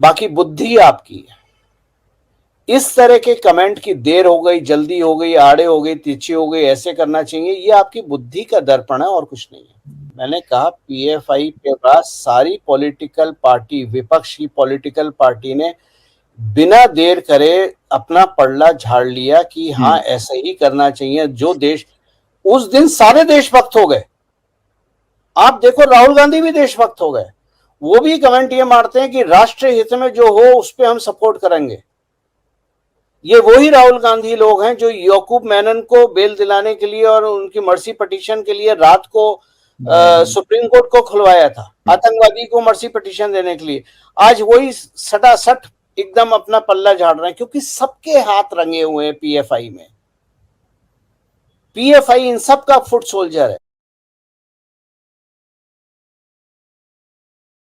बाकी बुद्धि आपकी है। इस तरह के कमेंट की देर हो गई, जल्दी हो गई, आड़े हो गई, तिरछी हो गई, ऐसे करना चाहिए, ये आपकी बुद्धि का दर्पण है और कुछ नहीं है। मैंने कहा पीएफआई के बाद सारी पॉलिटिकल पार्टी, विपक्ष की पॉलिटिकल पार्टी ने बिना देर करे अपना पल्ला झाड़ लिया कि हाँ ऐसा ही करना चाहिए। जो देश, उस दिन सारे देशभक्त हो गए। आप देखो राहुल गांधी भी देशभक्त हो गए, वो भी कमेंट ये मारते हैं कि राष्ट्रीय हित में जो हो उस पर हम सपोर्ट करेंगे। ये वही राहुल गांधी लोग हैं जो याकूब मेनन को बेल दिलाने के लिए और उनकी मर्सी पिटीशन के लिए रात को सुप्रीम कोर्ट को खुलवाया था, आतंकवादी को मर्सी पिटीशन देने के लिए। आज वही सटासट एकदम अपना पल्ला झाड़ रहे हैं, क्योंकि सबके हाथ रंगे हुए हैं पीएफआई में। पीएफआई इन सब का फुट सोल्जर है।